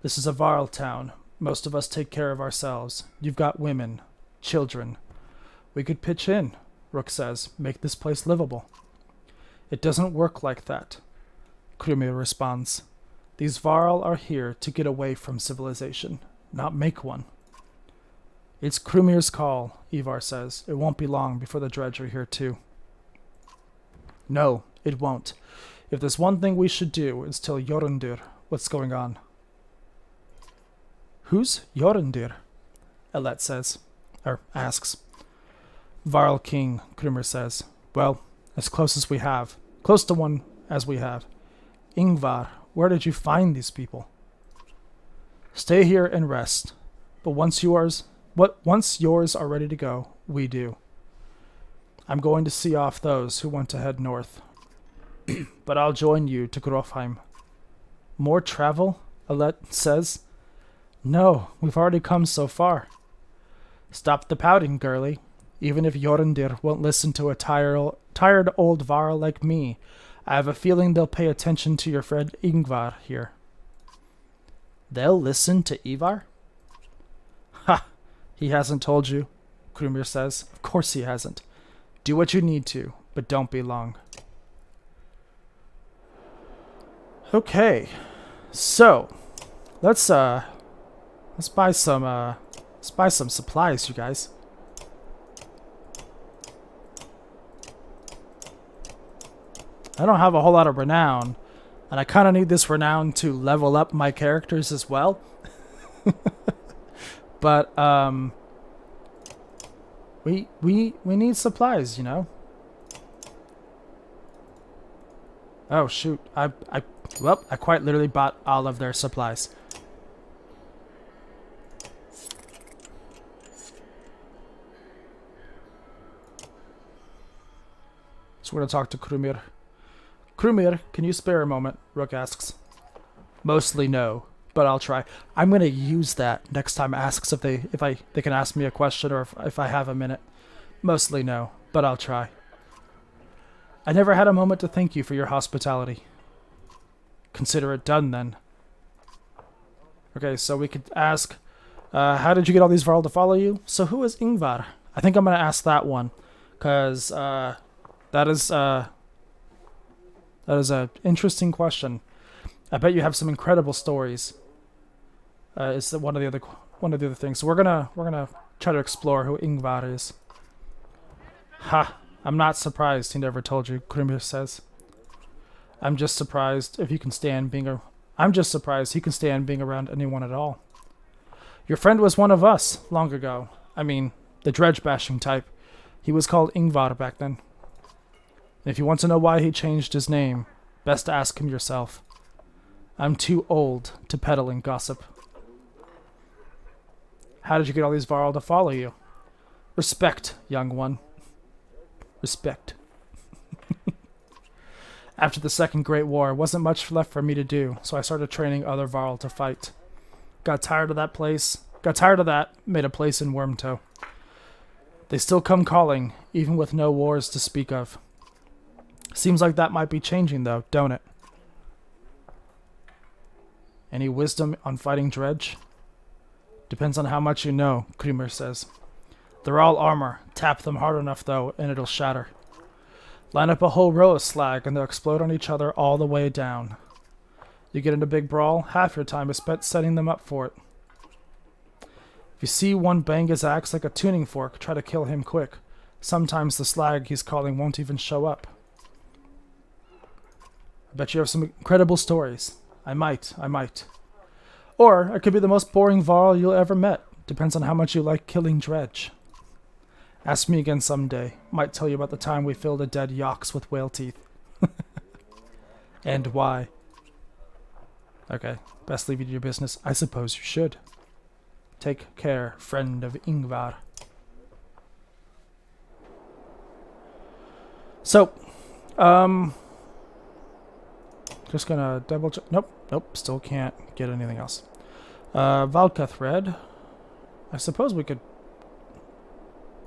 S1: This is a Varl town. Most of us take care of ourselves. You've got women, children. We could pitch in, Rook says, make this place livable. It doesn't work like that, Krumer responds. These Varl are here to get away from civilization, not make one. It's Krumer's call, Ivar says. It won't be long before the Dredge are here too. No, it won't. If there's one thing we should do, is tell Jorundur what's going on. Who's Jorundur? Elet says, or asks. Varl King, Krumer says. Well, as close as we have. Close to one as we have. Ingvar, where did you find these people? Stay here and rest. But once yours are ready to go, we do. I'm going to see off those who want to head north. But I'll join you to Grofheim. More travel? Alet says. No, we've already come so far. Stop the pouting, girlie. Even if Jorundur won't listen to a tired old Varl like me, I have a feeling they'll pay attention to your friend Ingvar here. They'll listen to Ivar? Ha! He hasn't told you, Krumer says. Of course he hasn't. Do what you need to, but don't be long. Okay, so let's buy some supplies, you guys. I don't have a whole lot of renown, and I kind of need this renown to level up my characters as well. But we need supplies, you know. Oh shoot! I quite literally bought all of their supplies. So we're gonna talk to Krumer. Krumer, can you spare a moment? Rook asks. Mostly no, but I'll try. I'm gonna use that next time asks if they can ask me a question or if I have a minute. Mostly no, but I'll try. I never had a moment to thank you for your hospitality. Consider it done then. Okay, so we could ask, how did you get all these Varl to follow you? So who is Ingvar? I think I'm gonna ask that one, cause that is an interesting question. I bet you have some incredible stories. It's one of the other things. So we're gonna try to explore who Ingvar is. Ha! I'm not surprised he never told you, Krumer says. I'm just surprised he can stand being around anyone at all. Your friend was one of us long ago. I mean, the dredge bashing type. He was called Ingvar back then. And if you want to know why he changed his name, best ask him yourself. I'm too old to peddle in gossip. How did you get all these Varl to follow you? Respect, young one. Respect. After the Second Great War, wasn't much left for me to do, so I started training other Varl to fight. Got tired of that, made a place in Wormtow. They still come calling, even with no wars to speak of. Seems like that might be changing though, don't it? Any wisdom on fighting dredge? Depends on how much you know, Krumer says. They're all armor. Tap them hard enough though, and it'll shatter. Line up a whole row of slag and they'll explode on each other all the way down. You get in a big brawl, half your time is spent setting them up for it. If you see one bang his axe like a tuning fork, try to kill him quick. Sometimes the slag he's calling won't even show up. I bet you have some incredible stories. I might. Or I could be the most boring Varl you'll ever met. Depends on how much you like killing dredge. Ask me again someday. Might tell you about the time we filled a dead yox with whale teeth. And why. Okay, best leave you to your business. I suppose you should. Take care, friend of Ingvar. So, just gonna double check. Nope, still can't get anything else. Valka thread. I suppose we could...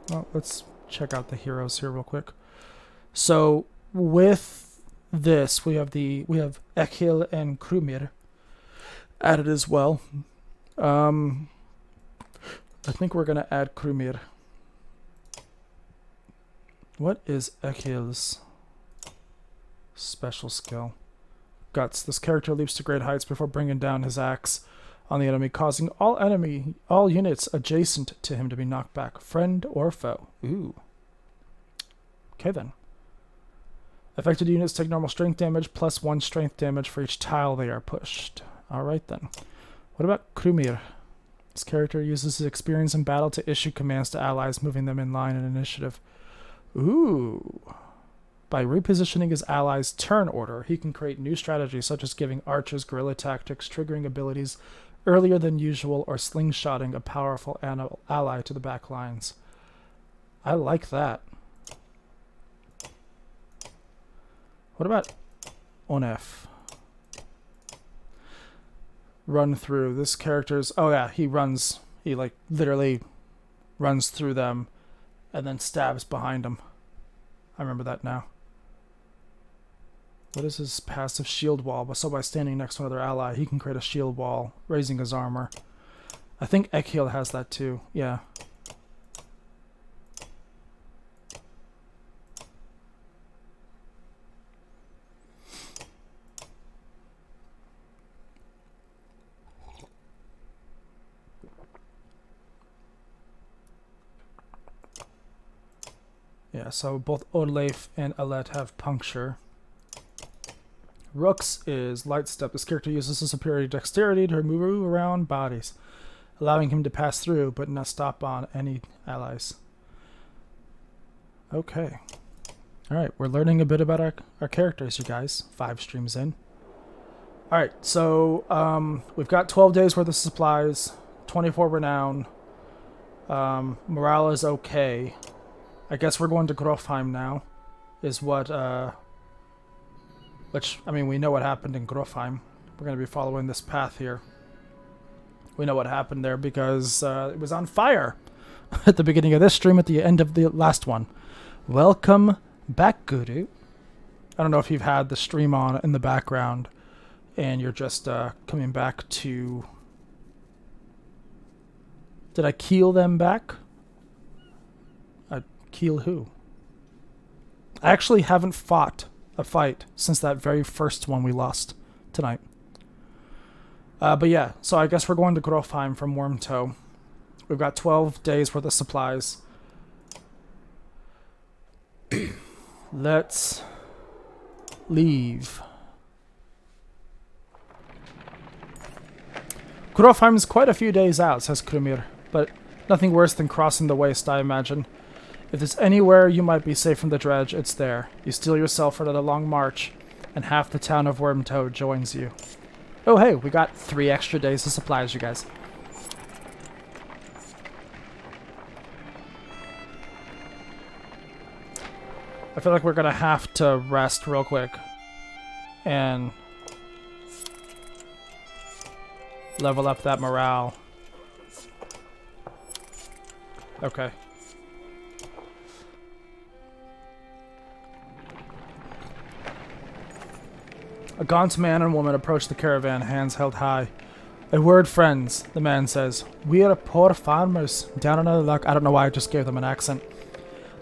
S1: Well, let's check out the heroes here real quick. So, with this, we have Ekhil and Krumer added as well. I think we're gonna add Krumer. What is Ekhil's special skill? Guts. This character leaps to great heights before bringing down his axe on the enemy, causing all units adjacent to him to be knocked back, friend or foe. Ooh. Okay then. Affected units take normal strength damage plus 1 strength damage for each tile they are pushed. Alright then. What about Krumer? This character uses his experience in battle to issue commands to allies, moving them in line in initiative. Ooh. By repositioning his allies' turn order, he can create new strategies such as giving archers guerrilla tactics, triggering abilities earlier than usual, or slingshotting a powerful ally to the back lines. I like that. What about Onef? Run through. This character's... Oh yeah, he runs. He like literally runs through them and then stabs behind them. I remember that now. What is his passive shield wall? So by standing next to another ally, he can create a shield wall, raising his armor. I think Ekhil has that too. Yeah. Yeah, so both Odleif and Alet have puncture. Rook's is light step. This character uses his superior dexterity to move around bodies, allowing him to pass through but not stop on any allies. Okay. Alright, we're learning a bit about our characters, you guys. 5 streams in. Alright, so we've got 12 days worth of supplies, 24 renown. Morale is okay. I guess we're going to Grofheim now, is what, which, I mean, we know what happened in Grofheim. We're going to be following this path here. We know what happened there because it was on fire at the beginning of this stream, at the end of the last one. Welcome back, Guru. I don't know if you've had the stream on in the background and you're just coming back to... Did I keel them back? Keel who? I actually haven't fought a fight since that very first one we lost tonight. But yeah, so I guess we're going to Grofheim from Wormtoe. We've got 12 days worth of supplies. Let's leave. Grofheim is quite a few days out, says Krumer, but nothing worse than crossing the waste, I imagine. If there's anywhere you might be safe from the dredge, it's there. You steel yourself for another long march, and half the town of Wormtoe joins you. Oh hey, we got 3 extra days of supplies, you guys. I feel like we're gonna have to rest real quick and level up that morale. Okay. A gaunt man and woman approach the caravan, hands held high. A word, friends, the man says. We are poor farmers, down on our luck. I don't know why I just gave them an accent.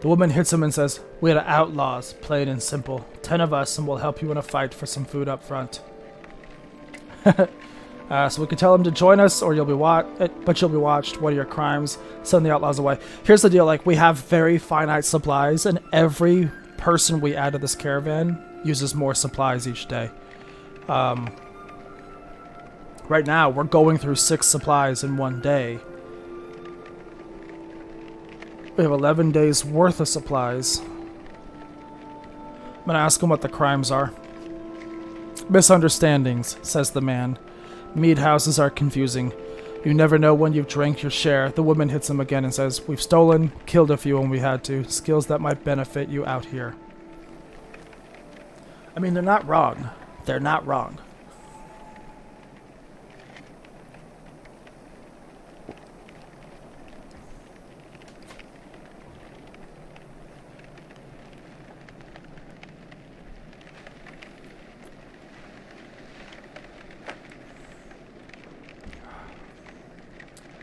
S1: The woman hits him and says, we are outlaws, plain and simple. 10 of us, and we'll help you in a fight for some food up front. So we can tell him to join us, or you'll be but you'll be watched. What are your crimes? Send the outlaws away. Here's the deal, like, we have very finite supplies, and every person we add to this caravan uses more supplies each day. Right now, we're going through 6 supplies in one day. We have 11 days worth of supplies. I'm gonna ask him what the crimes are. Misunderstandings, says the man. Mead houses are confusing. You never know when you've drank your share. The woman hits him again and says, we've stolen, killed a few when we had to. Skills that might benefit you out here. I mean, they're not wrong. They're not wrong.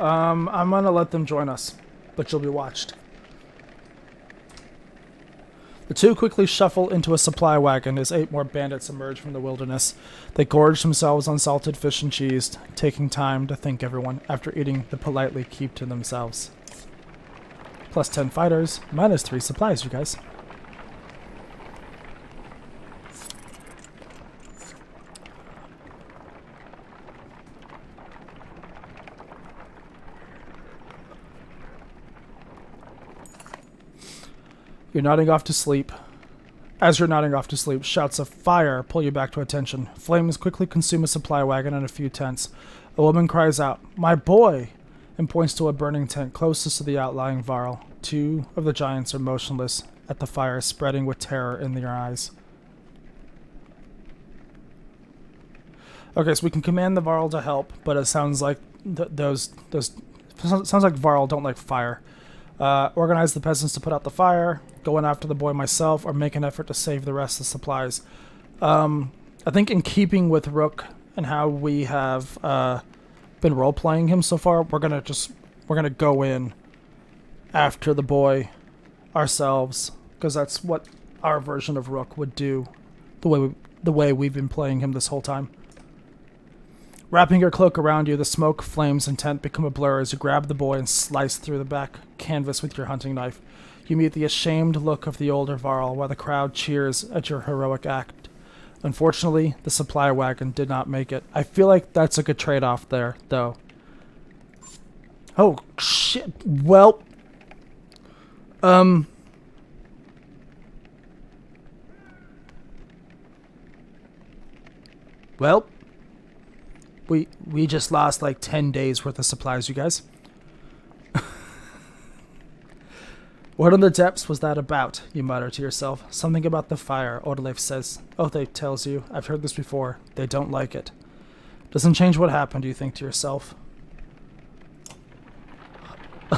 S1: I'm gonna let them join us, but you'll be watched. The two quickly shuffle into a supply wagon as 8 more bandits emerge from the wilderness. They gorge themselves on salted fish and cheese, taking time to thank everyone after eating the politely keep to themselves. Plus 10 fighters, minus 3 supplies, you guys. You're nodding off to sleep. As you're nodding off to sleep, shouts of fire pull you back to attention. Flames quickly consume a supply wagon and a few tents. A woman cries out, "My boy!" and points to a burning tent closest to the outlying Varl. 2 of the giants are motionless at the fire, spreading with terror in their eyes. Okay, so we can command the Varl to help, but it sounds like sounds like Varl don't like fire. Organize the peasants to put out the fire, go in after the boy myself, or make an effort to save the rest of the supplies. I think in keeping with Rook and how we have been role-playing him so far, we're gonna go in after the boy ourselves, because that's what our version of Rook would do, the way we've been playing him this whole time. Wrapping your cloak around you, the smoke, flames, and tent become a blur as you grab the boy and slice through the back canvas with your hunting knife. You meet the ashamed look of the older Varl while the crowd cheers at your heroic act. Unfortunately, the supply wagon did not make it. I feel like that's a good trade-off there, though. Oh, shit. Well... Well... We just lost like 10 days worth of supplies, you guys. What in the depths was that about? You mutter to yourself. Something about the fire, Odaleif says. Odaleif tells you. I've heard this before. They don't like it. Doesn't change what happened, you think to yourself.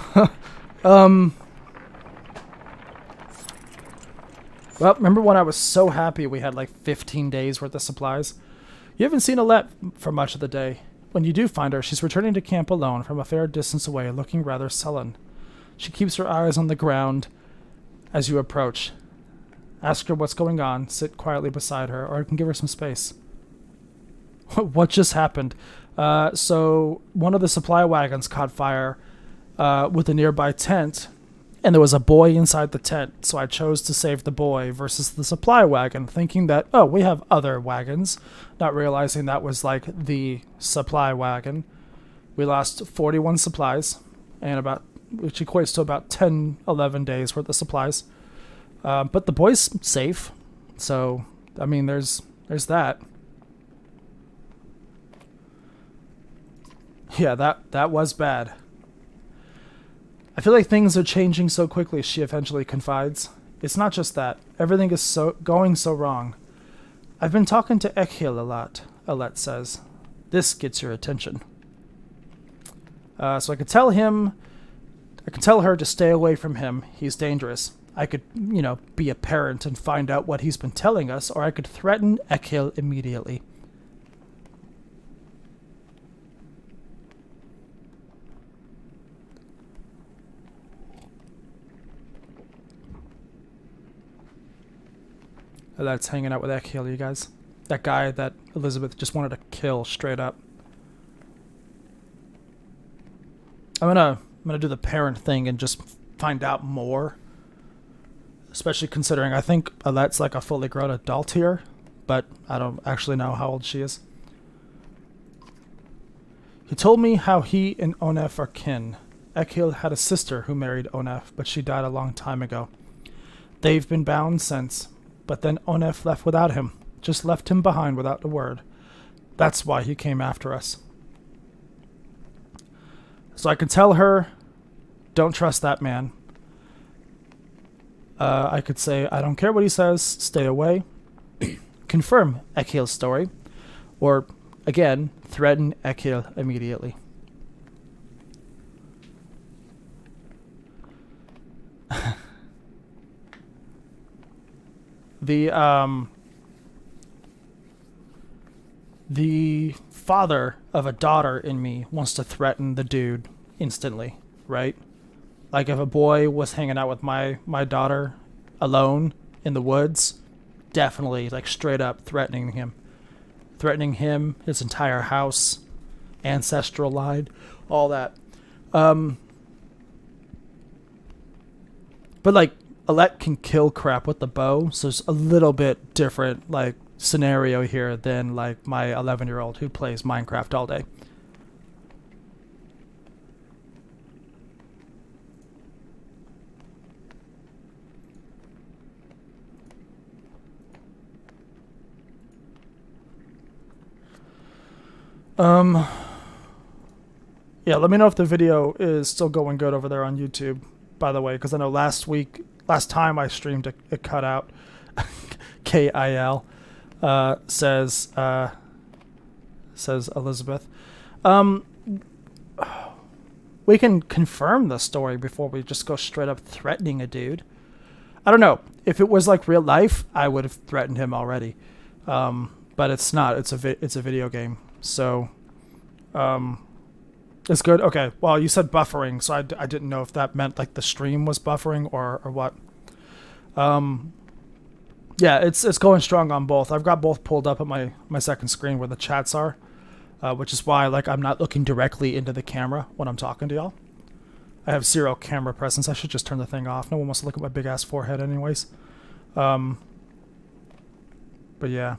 S1: Well, remember when I was so happy we had like 15 days worth of supplies? You haven't seen Alette for much of the day. When you do find her, she's returning to camp alone from a fair distance away, looking rather sullen. She keeps her eyes on the ground as you approach. Ask her what's going on, sit quietly beside her, or you can give her some space. What just happened? So one of the supply wagons caught fire with a nearby tent, and there was a boy inside the tent, so I chose to save the boy versus the supply wagon, thinking that, oh, we have other wagons, not realizing that was like the supply wagon. We lost 41 supplies, and which equates to about 10, 11 days worth of supplies. But the boy's safe, so, I mean, there's that. Yeah, that was bad. I feel like things are changing so quickly, she eventually confides. It's not just that. Everything is going so wrong. I've been talking to Ekhil a lot, Alette says. This gets your attention. So I could tell her to stay away from him. He's dangerous. I could, be a parent and find out what he's been telling us, or I could threaten Ekhil immediately. That's hanging out with Ekhil, you guys. That guy that Elizabeth just wanted to kill straight up. I'm gonna do the parent thing and just find out more. Especially considering I think Alette's like a fully grown adult here, but I don't actually know how old she is. He told me how he and Onef are kin. Ekhil had a sister who married Onef, but she died a long time ago. They've been bound since. But then Onef left without him. Just left him behind without a word. That's why he came after us. So I could tell her, don't trust that man. I could say, I don't care what he says, stay away. Confirm Ekhil's story. Or, again, threaten Ekhil immediately. The father of a daughter in me wants to threaten the dude instantly, right? Like if a boy was hanging out with my daughter alone in the woods, definitely like straight up threatening him, his entire house, ancestral line, all that. But like Alette can kill crap with the bow, so it's a little bit different like scenario here than like my 11-year-old who plays Minecraft all day. Yeah, let me know if the video is still going good over there on YouTube, by the way, because I know last time I streamed, it cut out. KIL says Elizabeth. We can confirm the story before we just go straight up threatening a dude. I don't know. If it was like real life, I would have threatened him already. But it's not. It's a video game. So, it's good. Okay. Well, you said buffering, so I didn't know if that meant like the stream was buffering or what. Yeah, it's going strong on both. I've got both pulled up at my second screen where the chats are, which is why like I'm not looking directly into the camera when I'm talking to y'all. I have 0 camera presence. I should just turn the thing off. No one wants to look at my big ass forehead anyways. But yeah.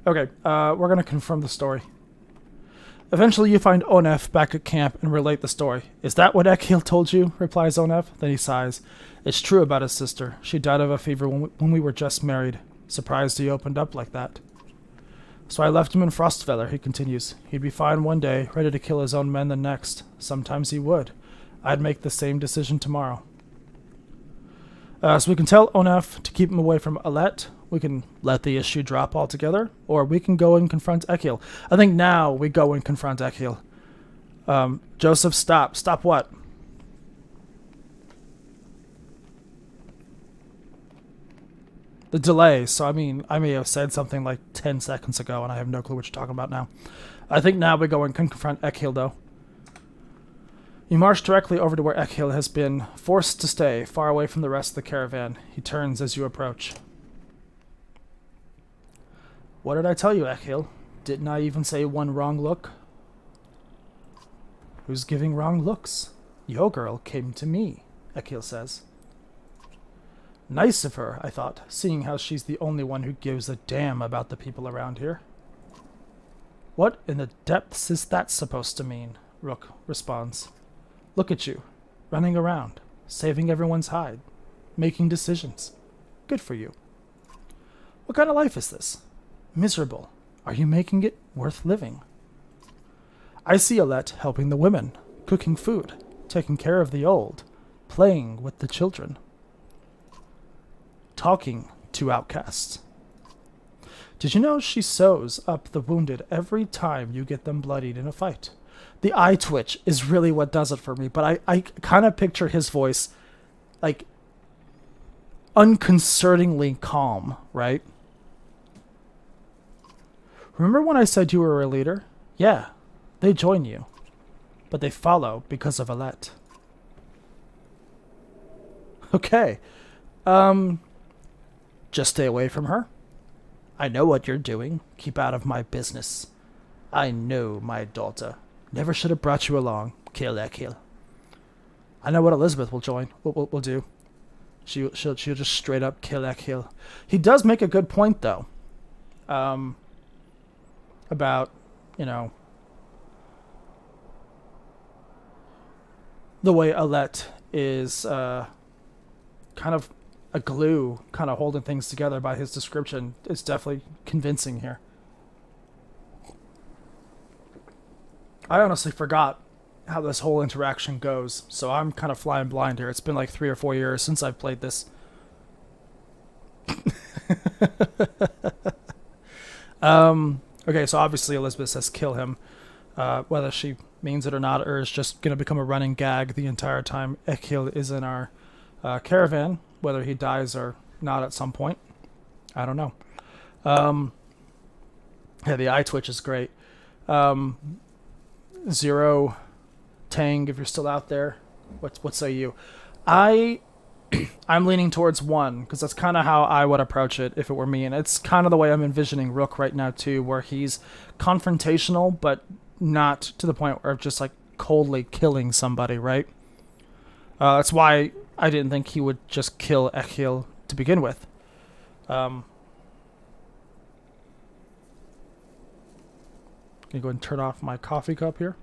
S1: Okay, we're going to confirm the story. Eventually you find Onef back at camp and relate the story. Is that what Ekhil told you? Replies Onef. Then he sighs. It's true about his sister. She died of a fever when we were just married. Surprised he opened up like that. So I left him in Frostfeller, he continues. He'd be fine one day, ready to kill his own men the next. Sometimes he would. I'd make the same decision tomorrow. So we can tell Onef to keep him away from Alette. We can let the issue drop altogether, or we can go and confront Ekhil. I think now we go and confront Ekhil. Joseph, stop. Stop what? The delay. So, I mean, I may have said something like 10 seconds ago, and I have no clue what you're talking about now. I think now we go and confront Ekhil, though. You march directly over to where Ekhil has been forced to stay, far away from the rest of the caravan. He turns as you approach. What did I tell you, Ekhil? Didn't I even say one wrong look? Who's giving wrong looks? Yo girl came to me, Ekhil says. Nice of her, I thought, seeing how she's the only one who gives a damn about the people around here. What in the depths is that supposed to mean? Rook responds. Look at you, running around, saving everyone's hide, making decisions. Good for you. What kind of life is this? Miserable. Are you making it worth living? I see Alette helping the women, cooking food, taking care of the old, playing with the children, talking to outcasts. Did you know she sews up the wounded every time you get them bloodied in a fight? The eye twitch is really what does it for me, but I kind of picture his voice like unconcerningly calm, right? Remember when I said you were a leader? Yeah, they join you, but they follow because of Alette. Okay, just stay away from her. I know what you're doing. Keep out of my business. I know my daughter. Never should have brought you along. Kill Ekhil. I know what Elizabeth will join. Will do. She'll just straight up kill Ekhil. He does make a good point though. About, you know, the way Alette is kind of a glue, kind of holding things together by his description. It's definitely convincing here. I honestly forgot how this whole interaction goes, so I'm kind of flying blind here. It's been like 3 or 4 years since I've played this. Okay, so obviously Elizabeth says kill him, whether she means it or not, or is just going to become a running gag the entire time Ekhil is in our caravan, whether he dies or not at some point. I don't know. Yeah, the eye twitch is great. Zero, Tang, if you're still out there, what say you? I'm leaning towards 1 because that's kind of how I would approach it if it were me, and it's kind of the way I'm envisioning Rook right now too, where he's confrontational but not to the point where just like coldly killing somebody, right? That's why I didn't think he would just kill Echiel to begin with. Gonna go ahead and turn off my coffee cup here.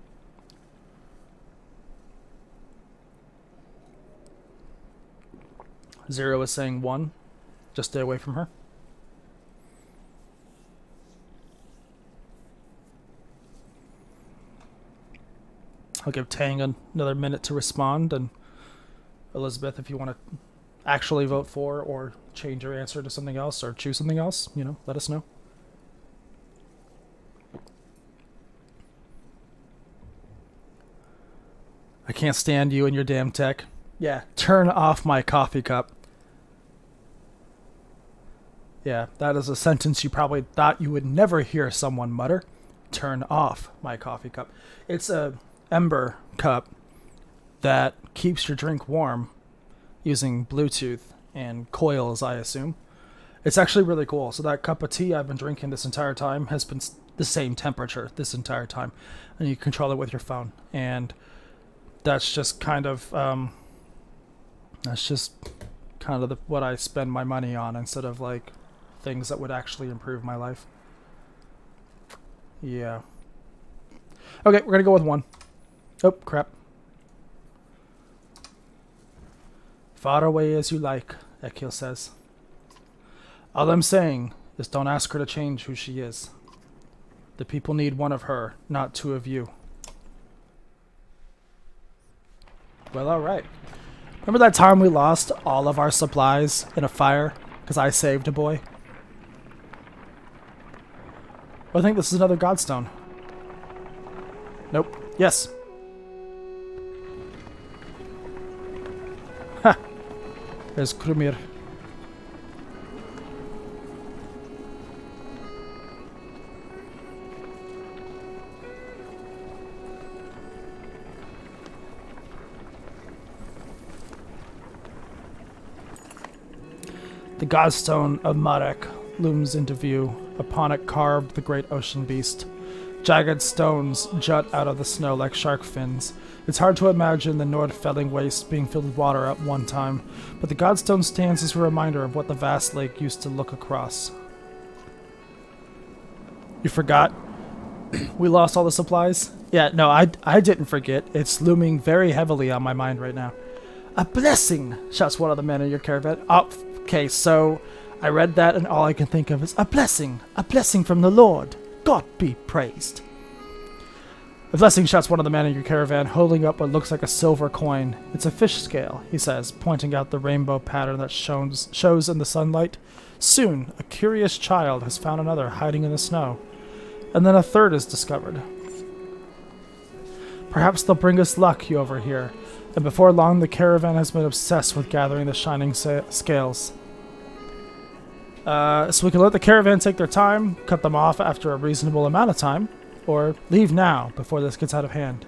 S1: Zero is saying 1. Just stay away from her. I'll give Tang another minute to respond, and Elizabeth, if you want to actually vote for or change your answer to something else or choose something else, let us know. I can't stand you and your damn tech. Yeah, turn off my coffee cup. Yeah, that is a sentence you probably thought you would never hear someone mutter. Turn off my coffee cup. It's a ember cup that keeps your drink warm using Bluetooth and coils, I assume. It's actually really cool. So that cup of tea I've been drinking this entire time has been the same temperature this entire time. And you control it with your phone. And that's just kind of what I spend my money on instead of like things that would actually improve my life. Yeah. Okay, we're gonna go with 1. Oh, crap. Far away as you like, Echiel says. All I'm saying is don't ask her to change who she is. The people need 1 of her, not 2 of you. Well, alright. Remember that time we lost all of our supplies in a fire because I saved a boy? Well, I think this is another Godstone. Nope. Yes. Ha! There's Krumer. The Godstone of Hardborg looms into view. Upon it carved the great ocean beast. Jagged stones jut out of the snow like shark fins. It's hard to imagine the Nordfelling waste being filled with water at one time, but the Godstone stands as a reminder of what the vast lake used to look across. You forgot? We lost all the supplies? Yeah, no, I didn't forget. It's looming very heavily on my mind right now. A blessing, shouts one of the men in your caravan. Oh, okay, so I read that and all I can think of is a blessing from the Lord. God be praised. A blessing, shouts one of the men in your caravan, holding up what looks like a silver coin. It's a fish scale, he says, pointing out the rainbow pattern that shows in the sunlight. Soon, a curious child has found another hiding in the snow, and then a third is discovered. Perhaps they'll bring us luck, you overhear, and before long the caravan has been obsessed with gathering the shining scales. So we can let the caravan take their time, cut them off after a reasonable amount of time, or leave now before this gets out of hand.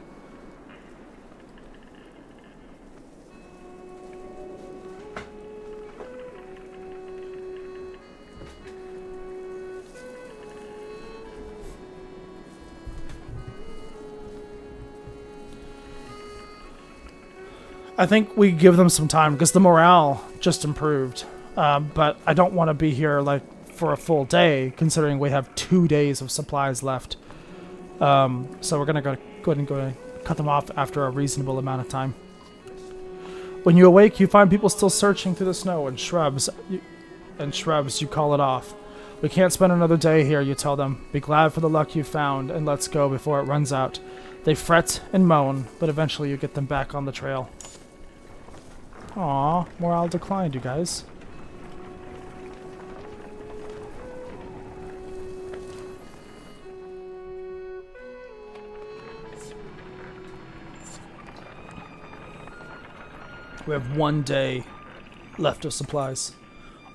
S1: I think we give them some time because the morale just improved. But I don't want to be here like for a full day, considering we have 2 days of supplies left. So we're gonna go ahead and cut them off after a reasonable amount of time. When you awake, you find people still searching through the snow and shrubs. You call it off. We can't spend another day here, you tell them. Be glad for the luck you found, and let's go before it runs out. They fret and moan, but eventually you get them back on the trail. Aw, morale declined, you guys. We have 1 day left of supplies.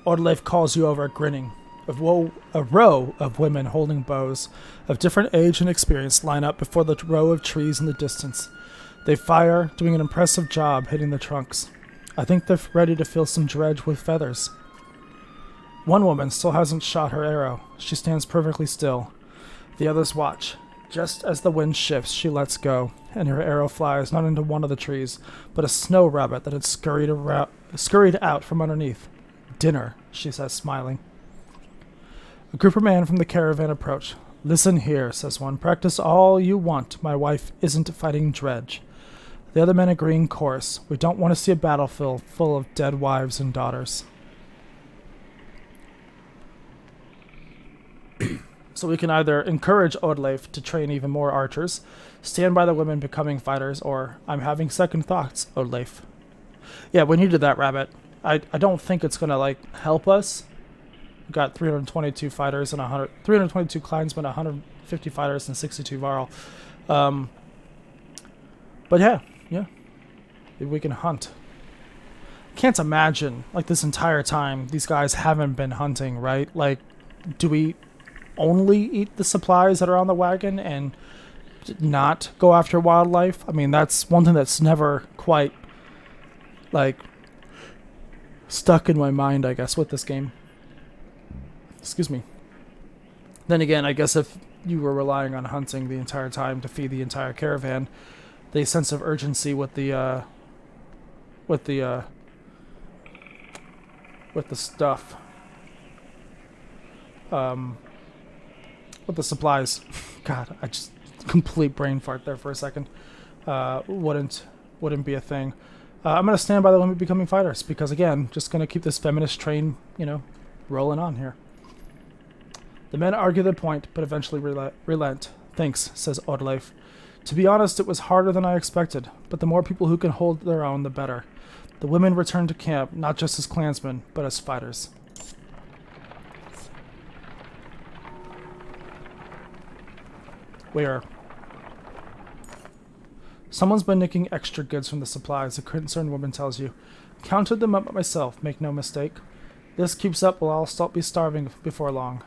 S1: Ordleif calls you over, grinning. A row of women holding bows of different age and experience line up before the row of trees in the distance. They fire, doing an impressive job hitting the trunks. I think they're ready to fill some dredge with feathers. One woman still hasn't shot her arrow. She stands perfectly still. The others watch. Just as the wind shifts, she lets go, and her arrow flies not into one of the trees, but a snow rabbit that had scurried out from underneath. Dinner, she says, smiling. A group of men from the caravan approach. Listen here, says one. Practice all you want. My wife isn't fighting dredge. The other men agree in chorus. We don't want to see a battlefield full of dead wives and daughters. So we can either encourage Ordleif to train even more archers, stand by the women becoming fighters, or I'm having second thoughts, Ordleif. Yeah, we needed that rabbit. I don't think it's going to, like, help us. We've got 322 fighters and 322 Kleinsmen, 150 fighters, and 62 Varl. But yeah. If we can hunt. Can't imagine, like, this entire time, these guys haven't been hunting, right? Like, do we only eat the supplies that are on the wagon and not go after wildlife? I mean, that's one thing that's never quite, like, stuck in my mind, I guess, with this game. Excuse me. Then again, I guess if you were relying on hunting the entire time to feed the entire caravan, the sense of urgency with the stuff, with the supplies, God, I just complete brain fart there for a second. Wouldn't be a thing. I'm gonna stand by the women becoming fighters because, again, just gonna keep this feminist train, rolling on here. The men argue their point, but eventually relent. Thanks, says Ordleif. To be honest, it was harder than I expected, but the more people who can hold their own, the better. The women return to camp, not just as clansmen, but as fighters. Where? Someone's been nicking extra goods from the supplies, a concerned woman tells you. Counted them up myself, make no mistake. This keeps up, we'll all be starving before long.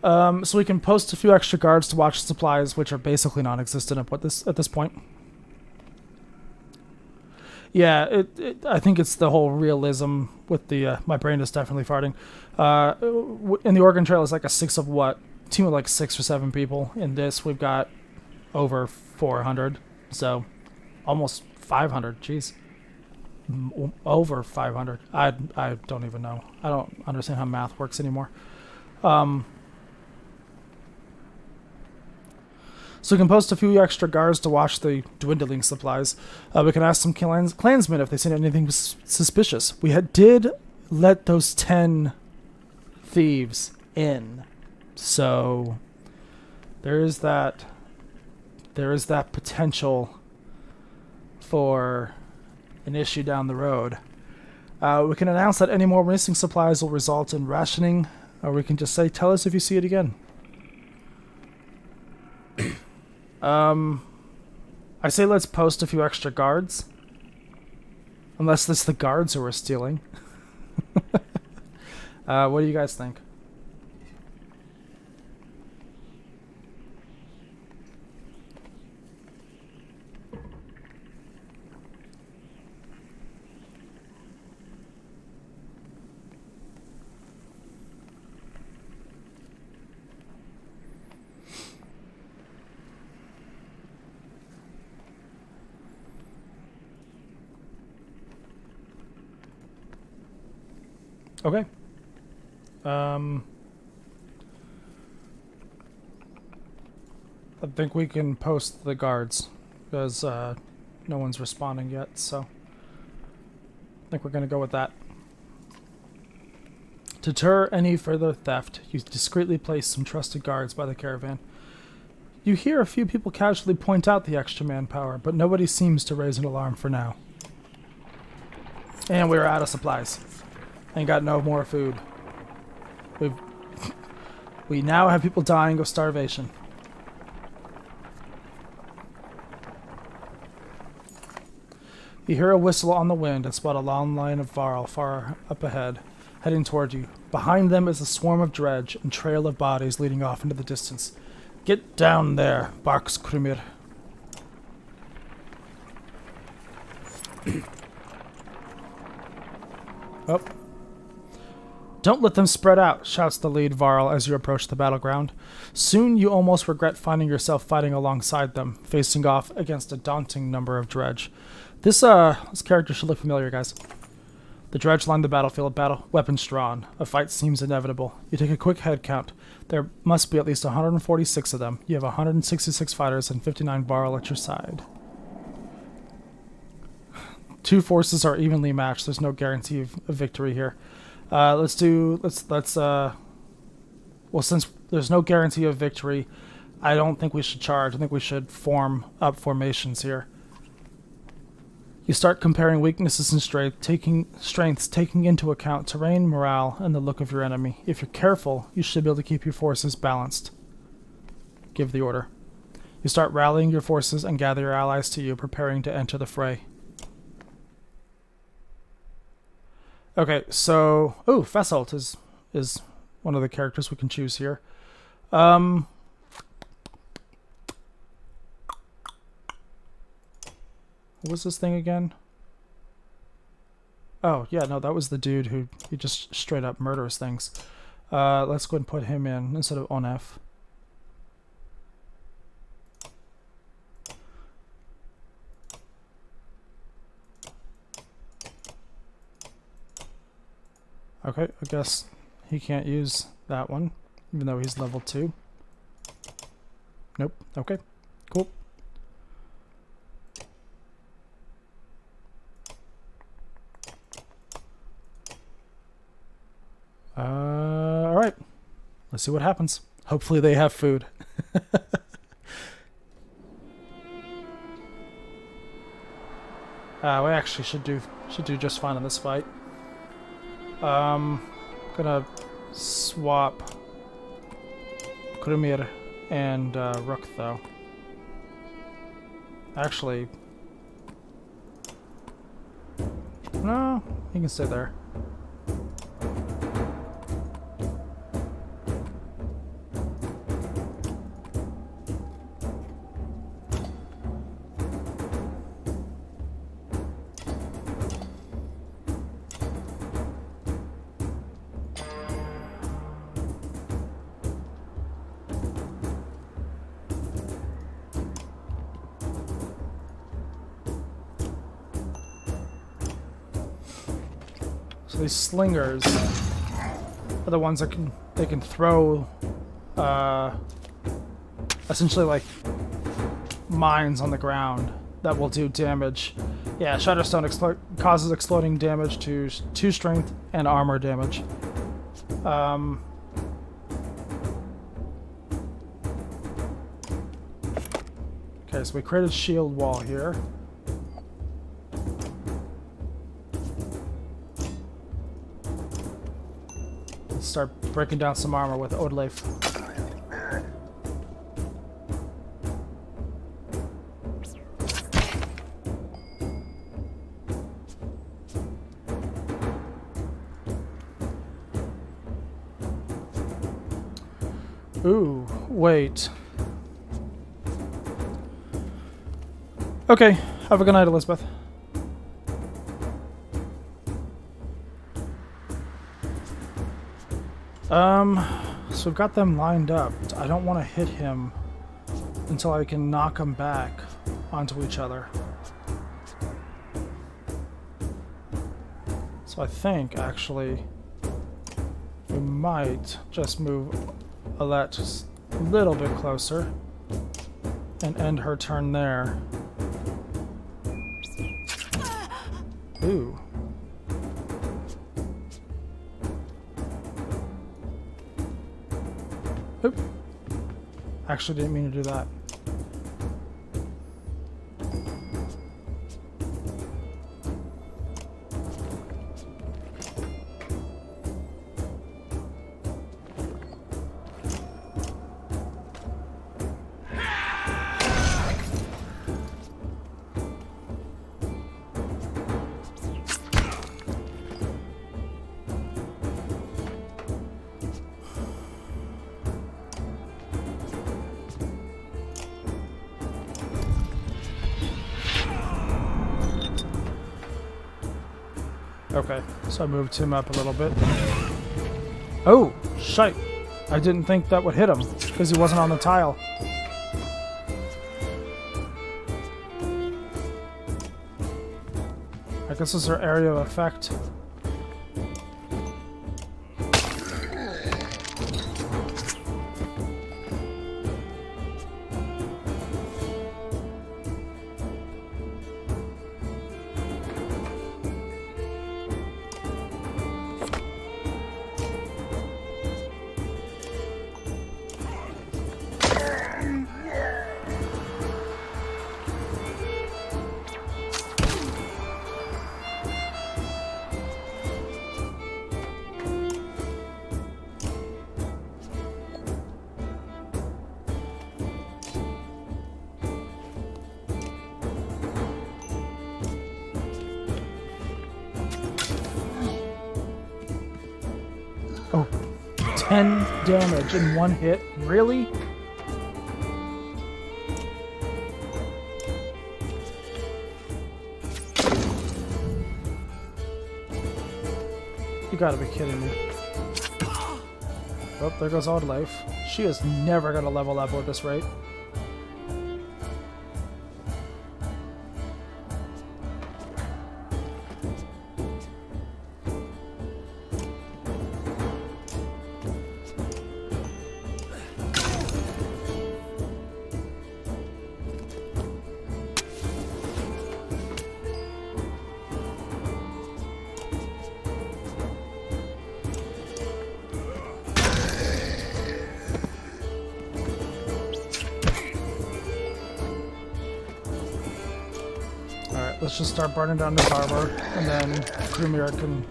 S1: So we can post a few extra guards to watch supplies, which are basically non-existent at this point. Yeah, I think it's the whole realism with the, my brain is definitely farting. In the Oregon Trail is like a team of like 6 or 7 people. In this, we've got over 400, so almost 500, jeez. Over 500. I don't even know. I don't understand how math works anymore. So we can post a few extra guards to watch the dwindling supplies. We can ask some clansmen if they've seen anything suspicious. We did let those 10 thieves in. So there is that potential for an issue down the road. We can announce that any more missing supplies will result in rationing, or we can just say, tell us if you see it again. I say let's post a few extra guards. Unless it's the guards who are stealing. What do you guys think? Okay. I think we can post the guards because no one's responding yet, so I think we're going to go with that. To deter any further theft, you discreetly place some trusted guards by the caravan. You hear a few people casually point out the extra manpower, but nobody seems to raise an alarm for now. And we're out of supplies. Ain't got no more food. We now have people dying of starvation. You hear a whistle on the wind and spot a long line of Varl far up ahead, heading toward you. Behind them is a swarm of dredge and trail of bodies leading off into the distance. Get down there, barks Krumer. Oh. Don't let them spread out, shouts the lead Varl as you approach the battleground. Soon you almost regret finding yourself fighting alongside them, facing off against a daunting number of dredge. This character should look familiar, guys. The dredge line the battlefield, weapons drawn. A fight seems inevitable. You take a quick head count. There must be at least 146 of them. You have 166 fighters and 59 Varl at your side. Two forces are evenly matched. There's no guarantee of victory here. Well, since there's no guarantee of victory, I don't think we should charge. I think we should form up formations here. You start comparing weaknesses and strengths, taking into account terrain, morale, and the look of your enemy. If you're careful, you should be able to keep your forces balanced. Give the order. You start rallying your forces and gather your allies to you, preparing to enter the fray. Okay, so... Oh, Fesselt is one of the characters we can choose here. What was this thing again? Oh, yeah, no, that was the dude who he just straight up murders things. Let's go ahead and put him in instead of Onef. Okay, I guess he can't use that one, even though he's level 2. Nope. Okay, cool. Alright. Let's see what happens. Hopefully they have food. We actually should do just fine in this fight. Gonna swap Krumer and Rook though. Actually, no, he can stay there. These slingers are the ones that can throw essentially like mines on the ground that will do damage. Yeah, Shatterstone causes exploding damage to 2 strength and armor damage. Okay, so we created shield wall here. Start breaking down some armor with Odleif. Ooh, wait. Okay, have a good night, Elizabeth. So we've got them lined up. I don't want to hit him until I can knock them back onto each other. So I think, actually, we might just move Alette just a little bit closer and end her turn there. Ooh. Oop. Actually didn't mean to do that. Okay, so I moved him up a little bit. Oh, shite. I didn't think that would hit him, because he wasn't on the tile. I guess this is our area of effect. Oh, 10 damage in one hit? Really? You gotta be kidding me. Oh, there goes Odd Life. She is never gonna level up at this rate. Let's just start burning down this armor, and then Krumer can...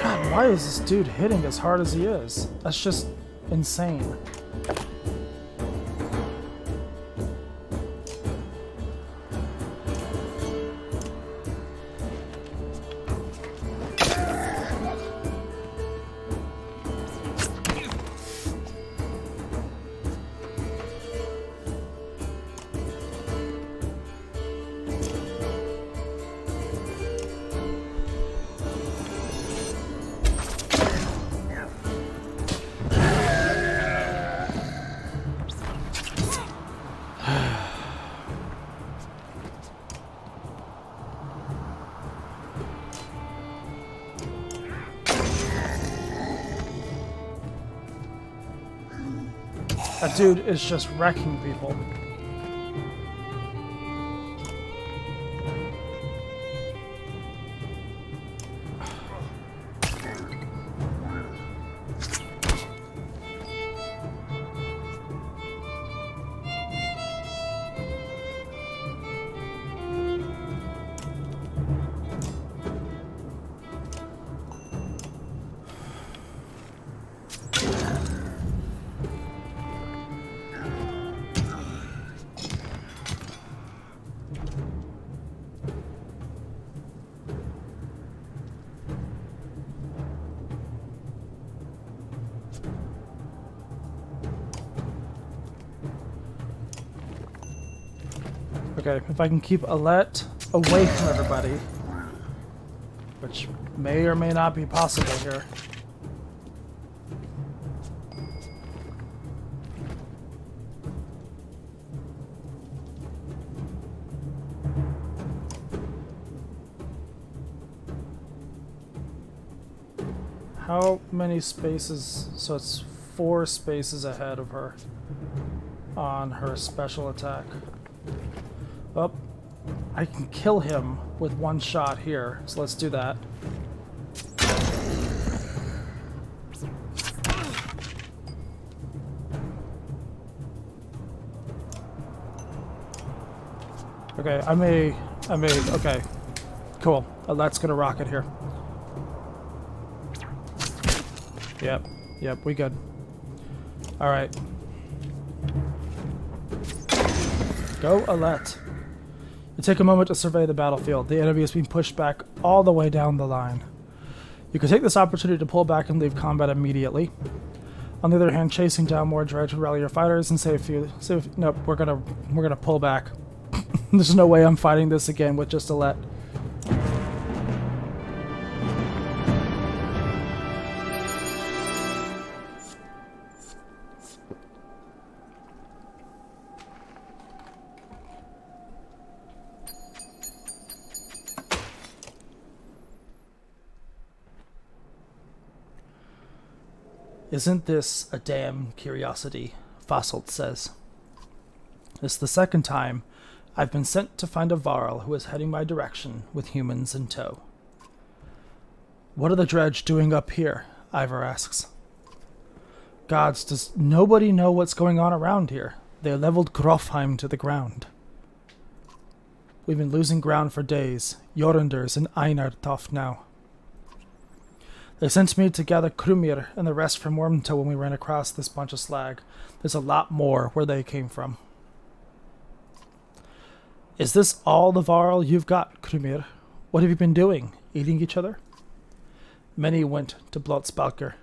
S1: God, why is this dude hitting as hard as he is? That's just insane. That dude is just wrecking people. Okay, if I can keep Alette away from everybody, which may or may not be possible here. How many spaces? So it's 4 spaces ahead of her on her special attack. Oh, I can kill him with 1 shot here, so let's do that. Okay, I may, okay, cool. That's gonna rock it here. Yep, we good. All right. Go, Alette. You take a moment to survey the battlefield. The enemy is being pushed back all the way down the line. You can take this opportunity to pull back and leave combat immediately. On the other hand, chasing down more dread would rally your fighters and nope, we're gonna pull back. There's no way I'm fighting this again with just Alette. Isn't this a damn curiosity? Fasolt says. It's the second time I've been sent to find a Varl who is heading my direction with humans in tow. What are the dredge doing up here? Ivar asks. Gods, does nobody know what's going on around here? They leveled Grofheim to the ground. We've been losing ground for days. Jorunder's in Einartoft now. They sent me to gather Krumer and the rest from Wormtow when we ran across this bunch of slag. There's a lot more where they came from. Is this all the Varl you've got, Krumer? What have you been doing? Eating each other? Many went to Blotsbalker.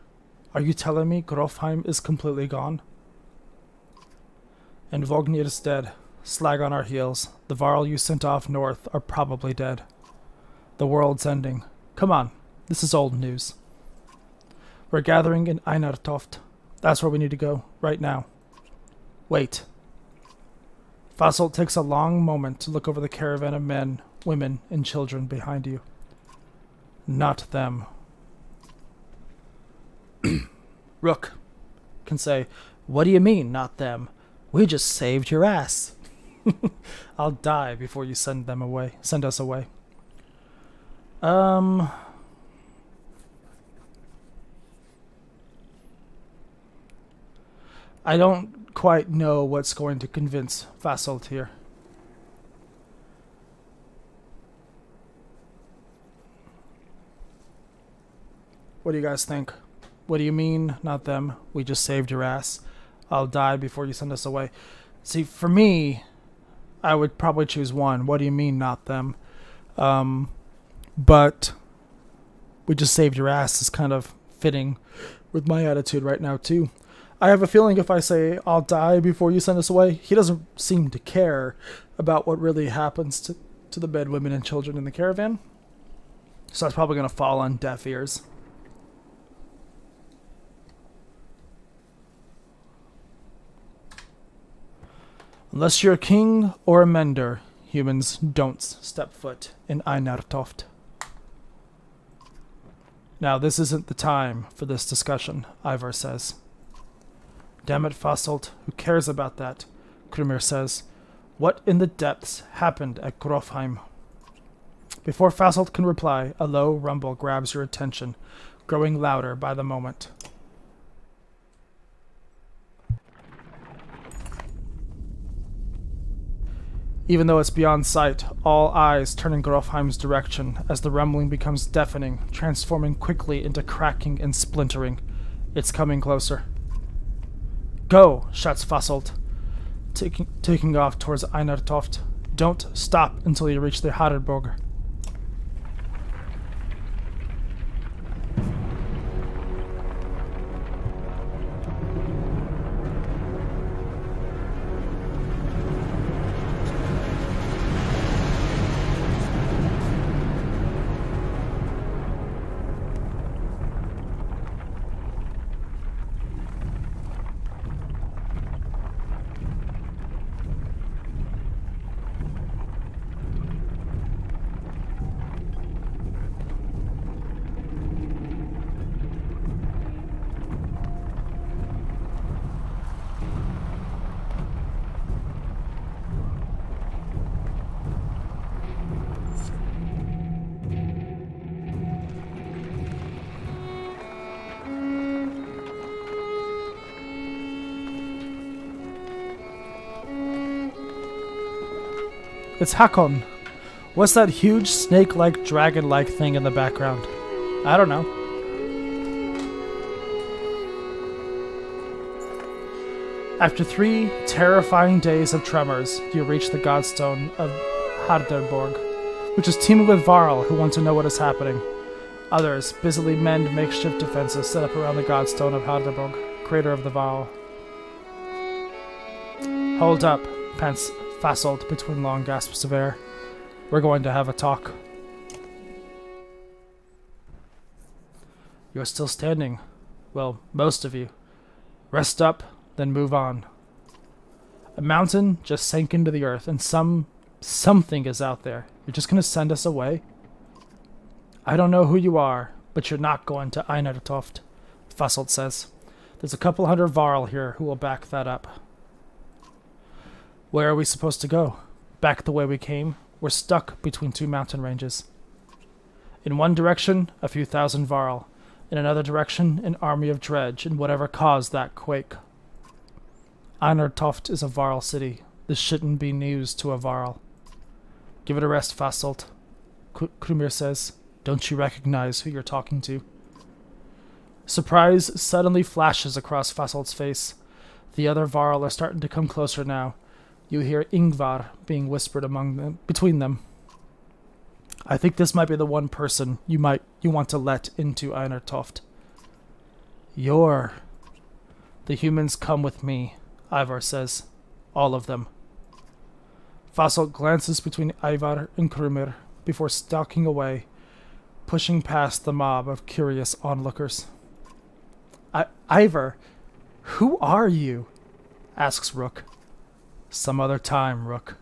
S1: Are you telling me Grofheim is completely gone? And Vognir is dead. Slag on our heels. The Varl you sent off north are probably dead. The world's ending. Come on, this is old news. We're gathering in Einartoft. That's where we need to go, right now. Wait. Fasolt takes a long moment to look over the caravan of men, women, and children behind you. Not them. Rook can say, what do you mean, not them? We just saved your ass. I'll die before you send us away. I don't quite know what's going to convince Fasolt here. What do you guys think? What do you mean, not them? We just saved your ass. I'll die before you send us away. See, for me, I would probably choose one. What do you mean, not them? But we just saved your ass is kind of fitting with my attitude right now, too. I have a feeling if I say, I'll die before you send us away, he doesn't seem to care about what really happens to the men, women, and children in the caravan. So that's probably going to fall on deaf ears. Unless you're a king or a mender, humans don't step foot in Einartoft. Now, this isn't the time for this discussion, Ivar says. Damn it, Fasolt, who cares about that? Krumer says. What in the depths happened at Grofheim? Before Fasolt can reply, a low rumble grabs your attention, growing louder by the moment. Even though it's beyond sight, all eyes turn in Grofheim's direction as the rumbling becomes deafening, transforming quickly into cracking and splintering. It's coming closer. Go, shouts Fasolt, taking off towards Einartoft. Don't stop until you reach the Hardborg. It's Hakon. What's that huge snake-like, dragon-like thing in the background? I don't know. After 3 terrifying days of tremors, you reach the Godstone of Hardborg, which is teeming with Varl who want to know what is happening. Others busily mend makeshift defenses set up around the Godstone of Hardborg, crater of the Varl. Hold up, pants Fasolt between long gasps of air. We're going to have a talk. You're still standing. Well, most of you. Rest up, then move on. A mountain just sank into the earth, and something is out there. You're just going to send us away? I don't know who you are, but you're not going to Einartoft, Fasolt says. There's a couple hundred Varl here who will back that up. Where are we supposed to go? Back the way we came? We're stuck between two mountain ranges. In one direction, a few thousand Varl. In another direction, an army of dredge, and whatever caused that quake. Einertoft is a Varl city. This shouldn't be news to a Varl. Give it a rest, Fasolt. Krumer says. Don't you recognize who you're talking to? Surprise suddenly flashes across Fasolt's face. The other Varl are starting to come closer now. You hear Ingvar being whispered between them. I think this might be the one person you want to let into Einertoft. The humans come with me, Ivar says. All of them. Fasolt glances between Ivar and Krumer before stalking away, pushing past the mob of curious onlookers. Ivar, who are you? Asks Rook. Some other time, Rook.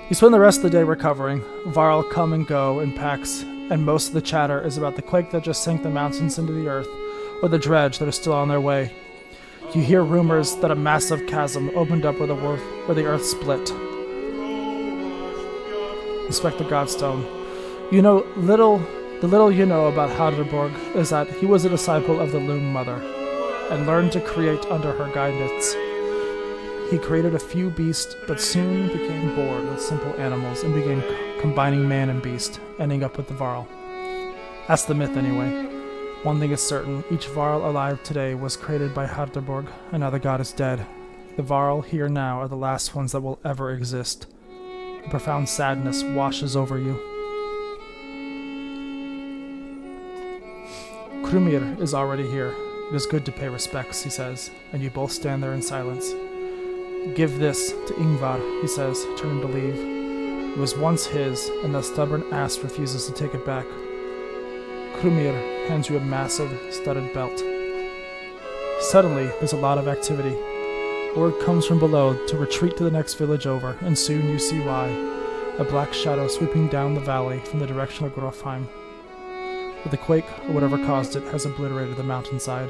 S1: You spend the rest of the day recovering. Varl come and go in packs, and most of the chatter is about the quake that just sank the mountains into the earth, or the dredge that are still on their way. You hear rumors that a massive chasm opened up where the earth split. Inspect the Godstone. The little you know about Hardborg is that he was a disciple of the Loom Mother, and learned to create under her guidance. He created a few beasts, but soon became bored with simple animals and began combining man and beast, ending up with the Varl. That's the myth anyway. One thing is certain, each Varl alive today was created by Hardborg, and now the god is dead. The Varl here now are the last ones that will ever exist. A profound sadness washes over you. Krumer is already here. It is good to pay respects, he says, and you both stand there in silence. Give this to Ingvar, he says, turning to leave. It was once his, and the stubborn ass refuses to take it back. Krumer hands you a massive, studded belt. Suddenly, there's a lot of activity. Word comes from below to retreat to the next village over, and soon you see why. A black shadow sweeping down the valley from the direction of Grofheim. But the quake, or whatever caused it, has obliterated the mountainside.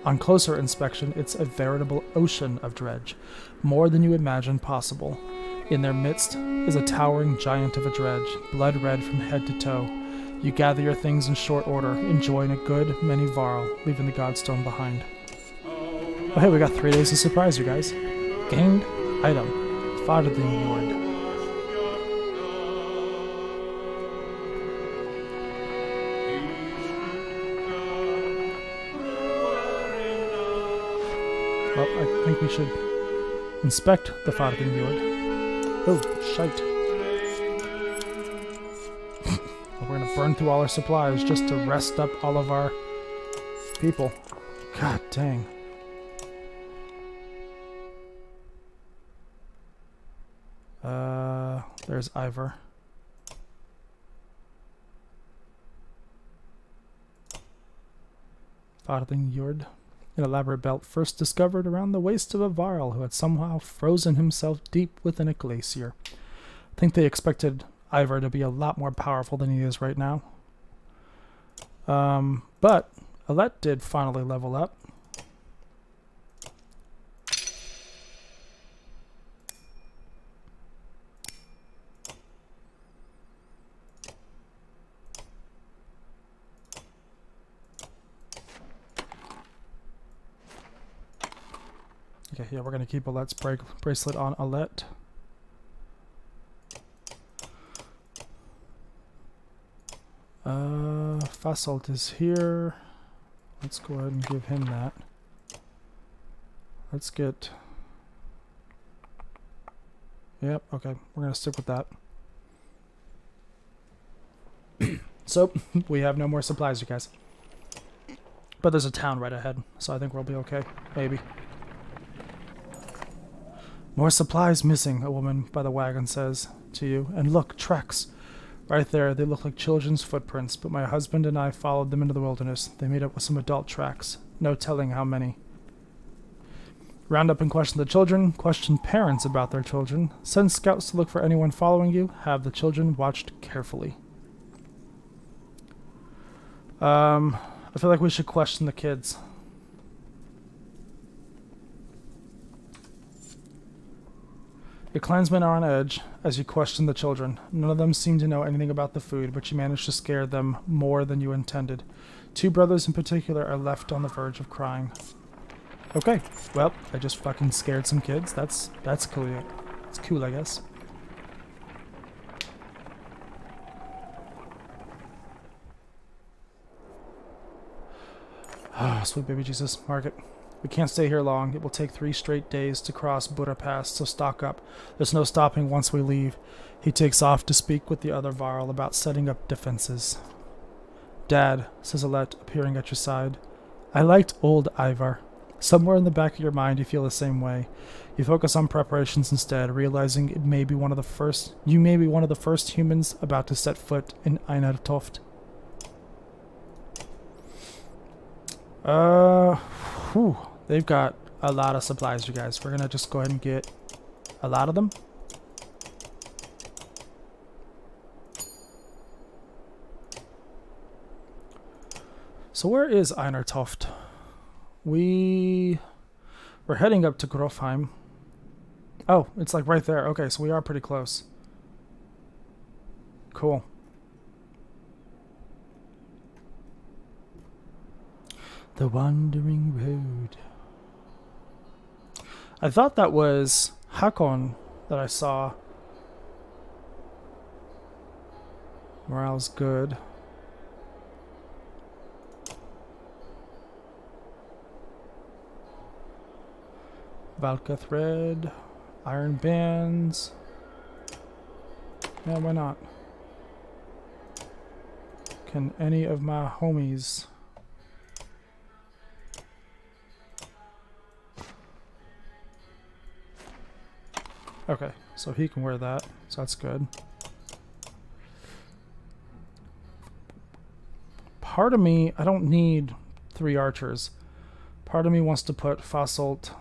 S1: On closer inspection, it's a veritable ocean of dredge, more than you imagined possible. In their midst is a towering giant of a dredge, blood red from head to toe. You gather your things in short order, enjoying a good many Varl, leaving the Godstone behind. Oh hey, we got 3 days to surprise you guys. Gained item, Fardingjord. Well, I think we should inspect the Fardingjord. Oh, shite. We're gonna burn through all our supplies just to rest up all of our people. God dang. There's Ivar. Fardingjord. An elaborate belt first discovered around the waist of a Varl who had somehow frozen himself deep within a glacier. I think they expected Ivar to be a lot more powerful than he is right now. But Alette did finally level up. Okay, yeah, we're going to keep Alette's bracelet on Alette. Fasolt is here. Let's go ahead and give him that. Let's get... Yep, okay, we're going to stick with that. So, we have no more supplies, you guys. But there's a town right ahead, so I think we'll be okay. Maybe. More supplies missing, a woman by the wagon says to you. And look, tracks. Right there, they look like children's footprints, but my husband and I followed them into the wilderness. They made up with some adult tracks. No telling how many. Round up and question the children. Question parents about their children. Send scouts to look for anyone following you. Have the children watched carefully. I feel like we should question the kids. Your clansmen are on edge as you question the children. None of them seem to know anything about the food, but you manage to scare them more than you intended. 2 brothers in particular are left on the verge of crying. Okay, well, I just fucking scared some kids. That's cool. It's cool, I guess. Ah, sweet baby Jesus, Market. We can't stay here long. It will take 3 straight days to cross Buddha Pass, so stock up. There's no stopping once we leave. He takes off to speak with the other Varl about setting up defenses. Dad, says Alette, appearing at your side. I liked old Ivar. Somewhere in the back of your mind you feel the same way. You focus on preparations instead, realizing you may be one of the first humans about to set foot in Einar Toft. Whew. They've got a lot of supplies, you guys. We're gonna just go ahead and get a lot of them. So where is Einar Toft? We're heading up to Grofheim. Oh, it's like right there. Okay, so we are pretty close. Cool. The Wandering Road. I thought that was Hakon that I saw. Morale's good. Valka thread. Iron bands. Yeah, why not? Can any of my homies... Okay, so he can wear that, so that's good. Part of me, I don't need 3 archers. Part of me wants to put Fasolt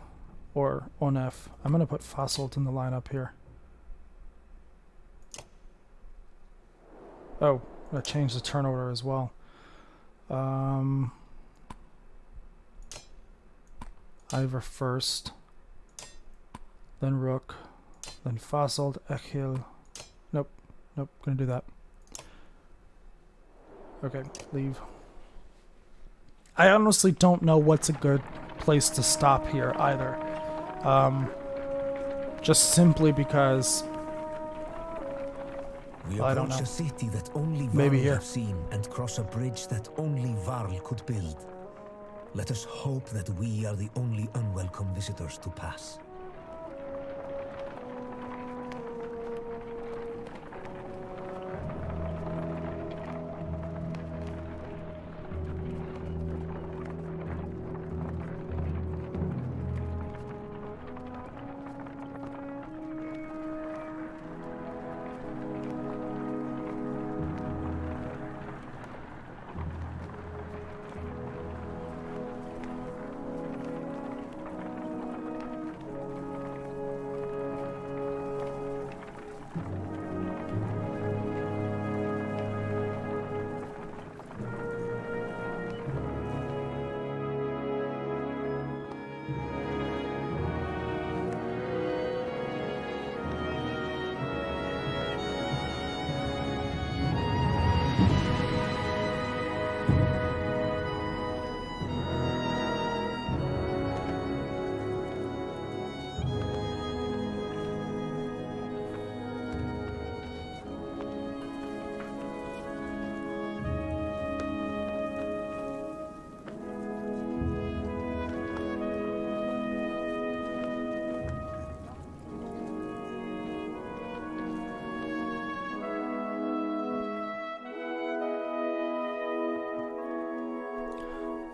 S1: or Onef. I'm going to put Fasolt in the lineup here. Oh, I'm going to change the turn order as well. Ivar first, then Rook. Then Fasolt, Echil. Nope. Gonna do that. Okay, leave. I honestly don't know what's a good place to stop here either. Just simply because...
S3: We
S1: I don't
S3: approach
S1: know.
S3: a city that only
S1: Maybe
S3: Varl
S1: here.
S3: have seen and cross a bridge that only Varl could build. Let us hope that we are the only unwelcome visitors to pass.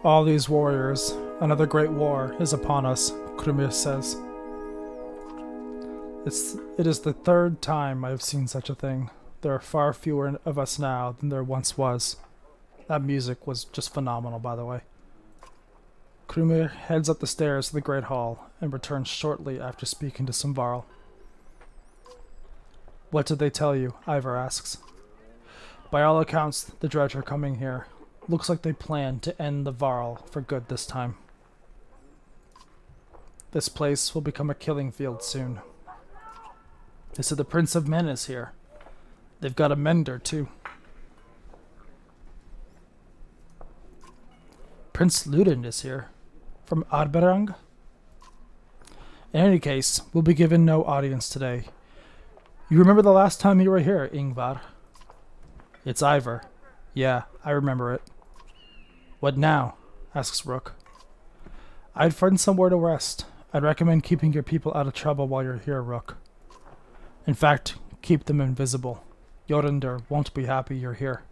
S1: All these warriors, another great war is upon us, Krumer says. It is the 3rd time I have seen such a thing. There are far fewer of us now than there once was. That music was just phenomenal, by the way. Krumer heads up the stairs to the Great Hall and returns shortly after speaking to some Varl. What did they tell you? Ivar asks. By all accounts, the Dredge are coming here. Looks like they plan to end the Varl for good this time. This place will become a killing field soon. They said the Prince of Men is here. They've got a mender, too. Prince Ludin is here. From Adberang? In any case, we'll be given no audience today. You remember the last time you were here, Ingvar? It's Ivar. Yeah, I remember it. What now? Asks Rook. I'd find somewhere to rest. I'd recommend keeping your people out of trouble while you're here, Rook. In fact, keep them invisible. Jorundur won't be happy you're here.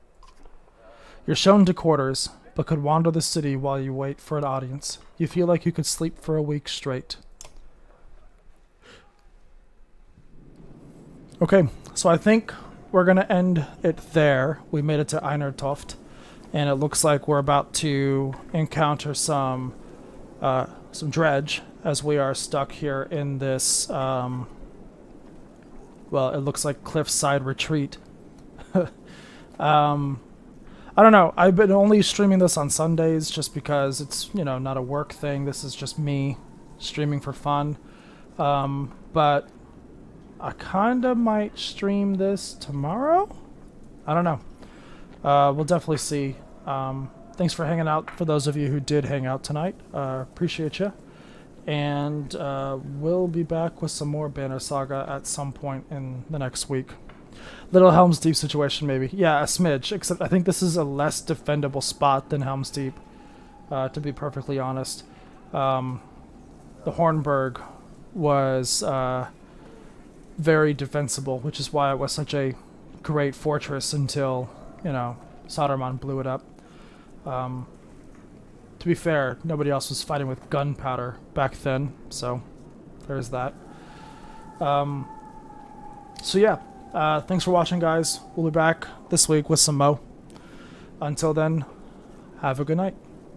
S1: You're shown to quarters, but could wander the city while you wait for an audience. You feel like you could sleep for a week straight. Okay, so I think we're going to end it there. We made it to Einertoft, and it looks like we're about to encounter some dredge, as we are stuck here in this, well, it looks like cliffside retreat. I don't know. I've been only streaming this on Sundays just because it's, you know, not a work thing. This is just me streaming for fun. But I kind of might stream this tomorrow? I don't know. We'll definitely see. Thanks for hanging out, for those of you who did hang out tonight. Appreciate you. And we'll be back with some more Banner Saga at some point in the next week. Little Helm's Deep situation, maybe. Yeah, a smidge. Except I think this is a less defendable spot than Helm's Deep, to be perfectly honest. The Hornburg was very defensible, which is why it was such a great fortress until, you know, Saruman blew it up. To be fair, nobody else was fighting with gunpowder back then, so there's that. So yeah. Thanks for watching, guys. We'll be back this week with some Mo. Until then, have a good night.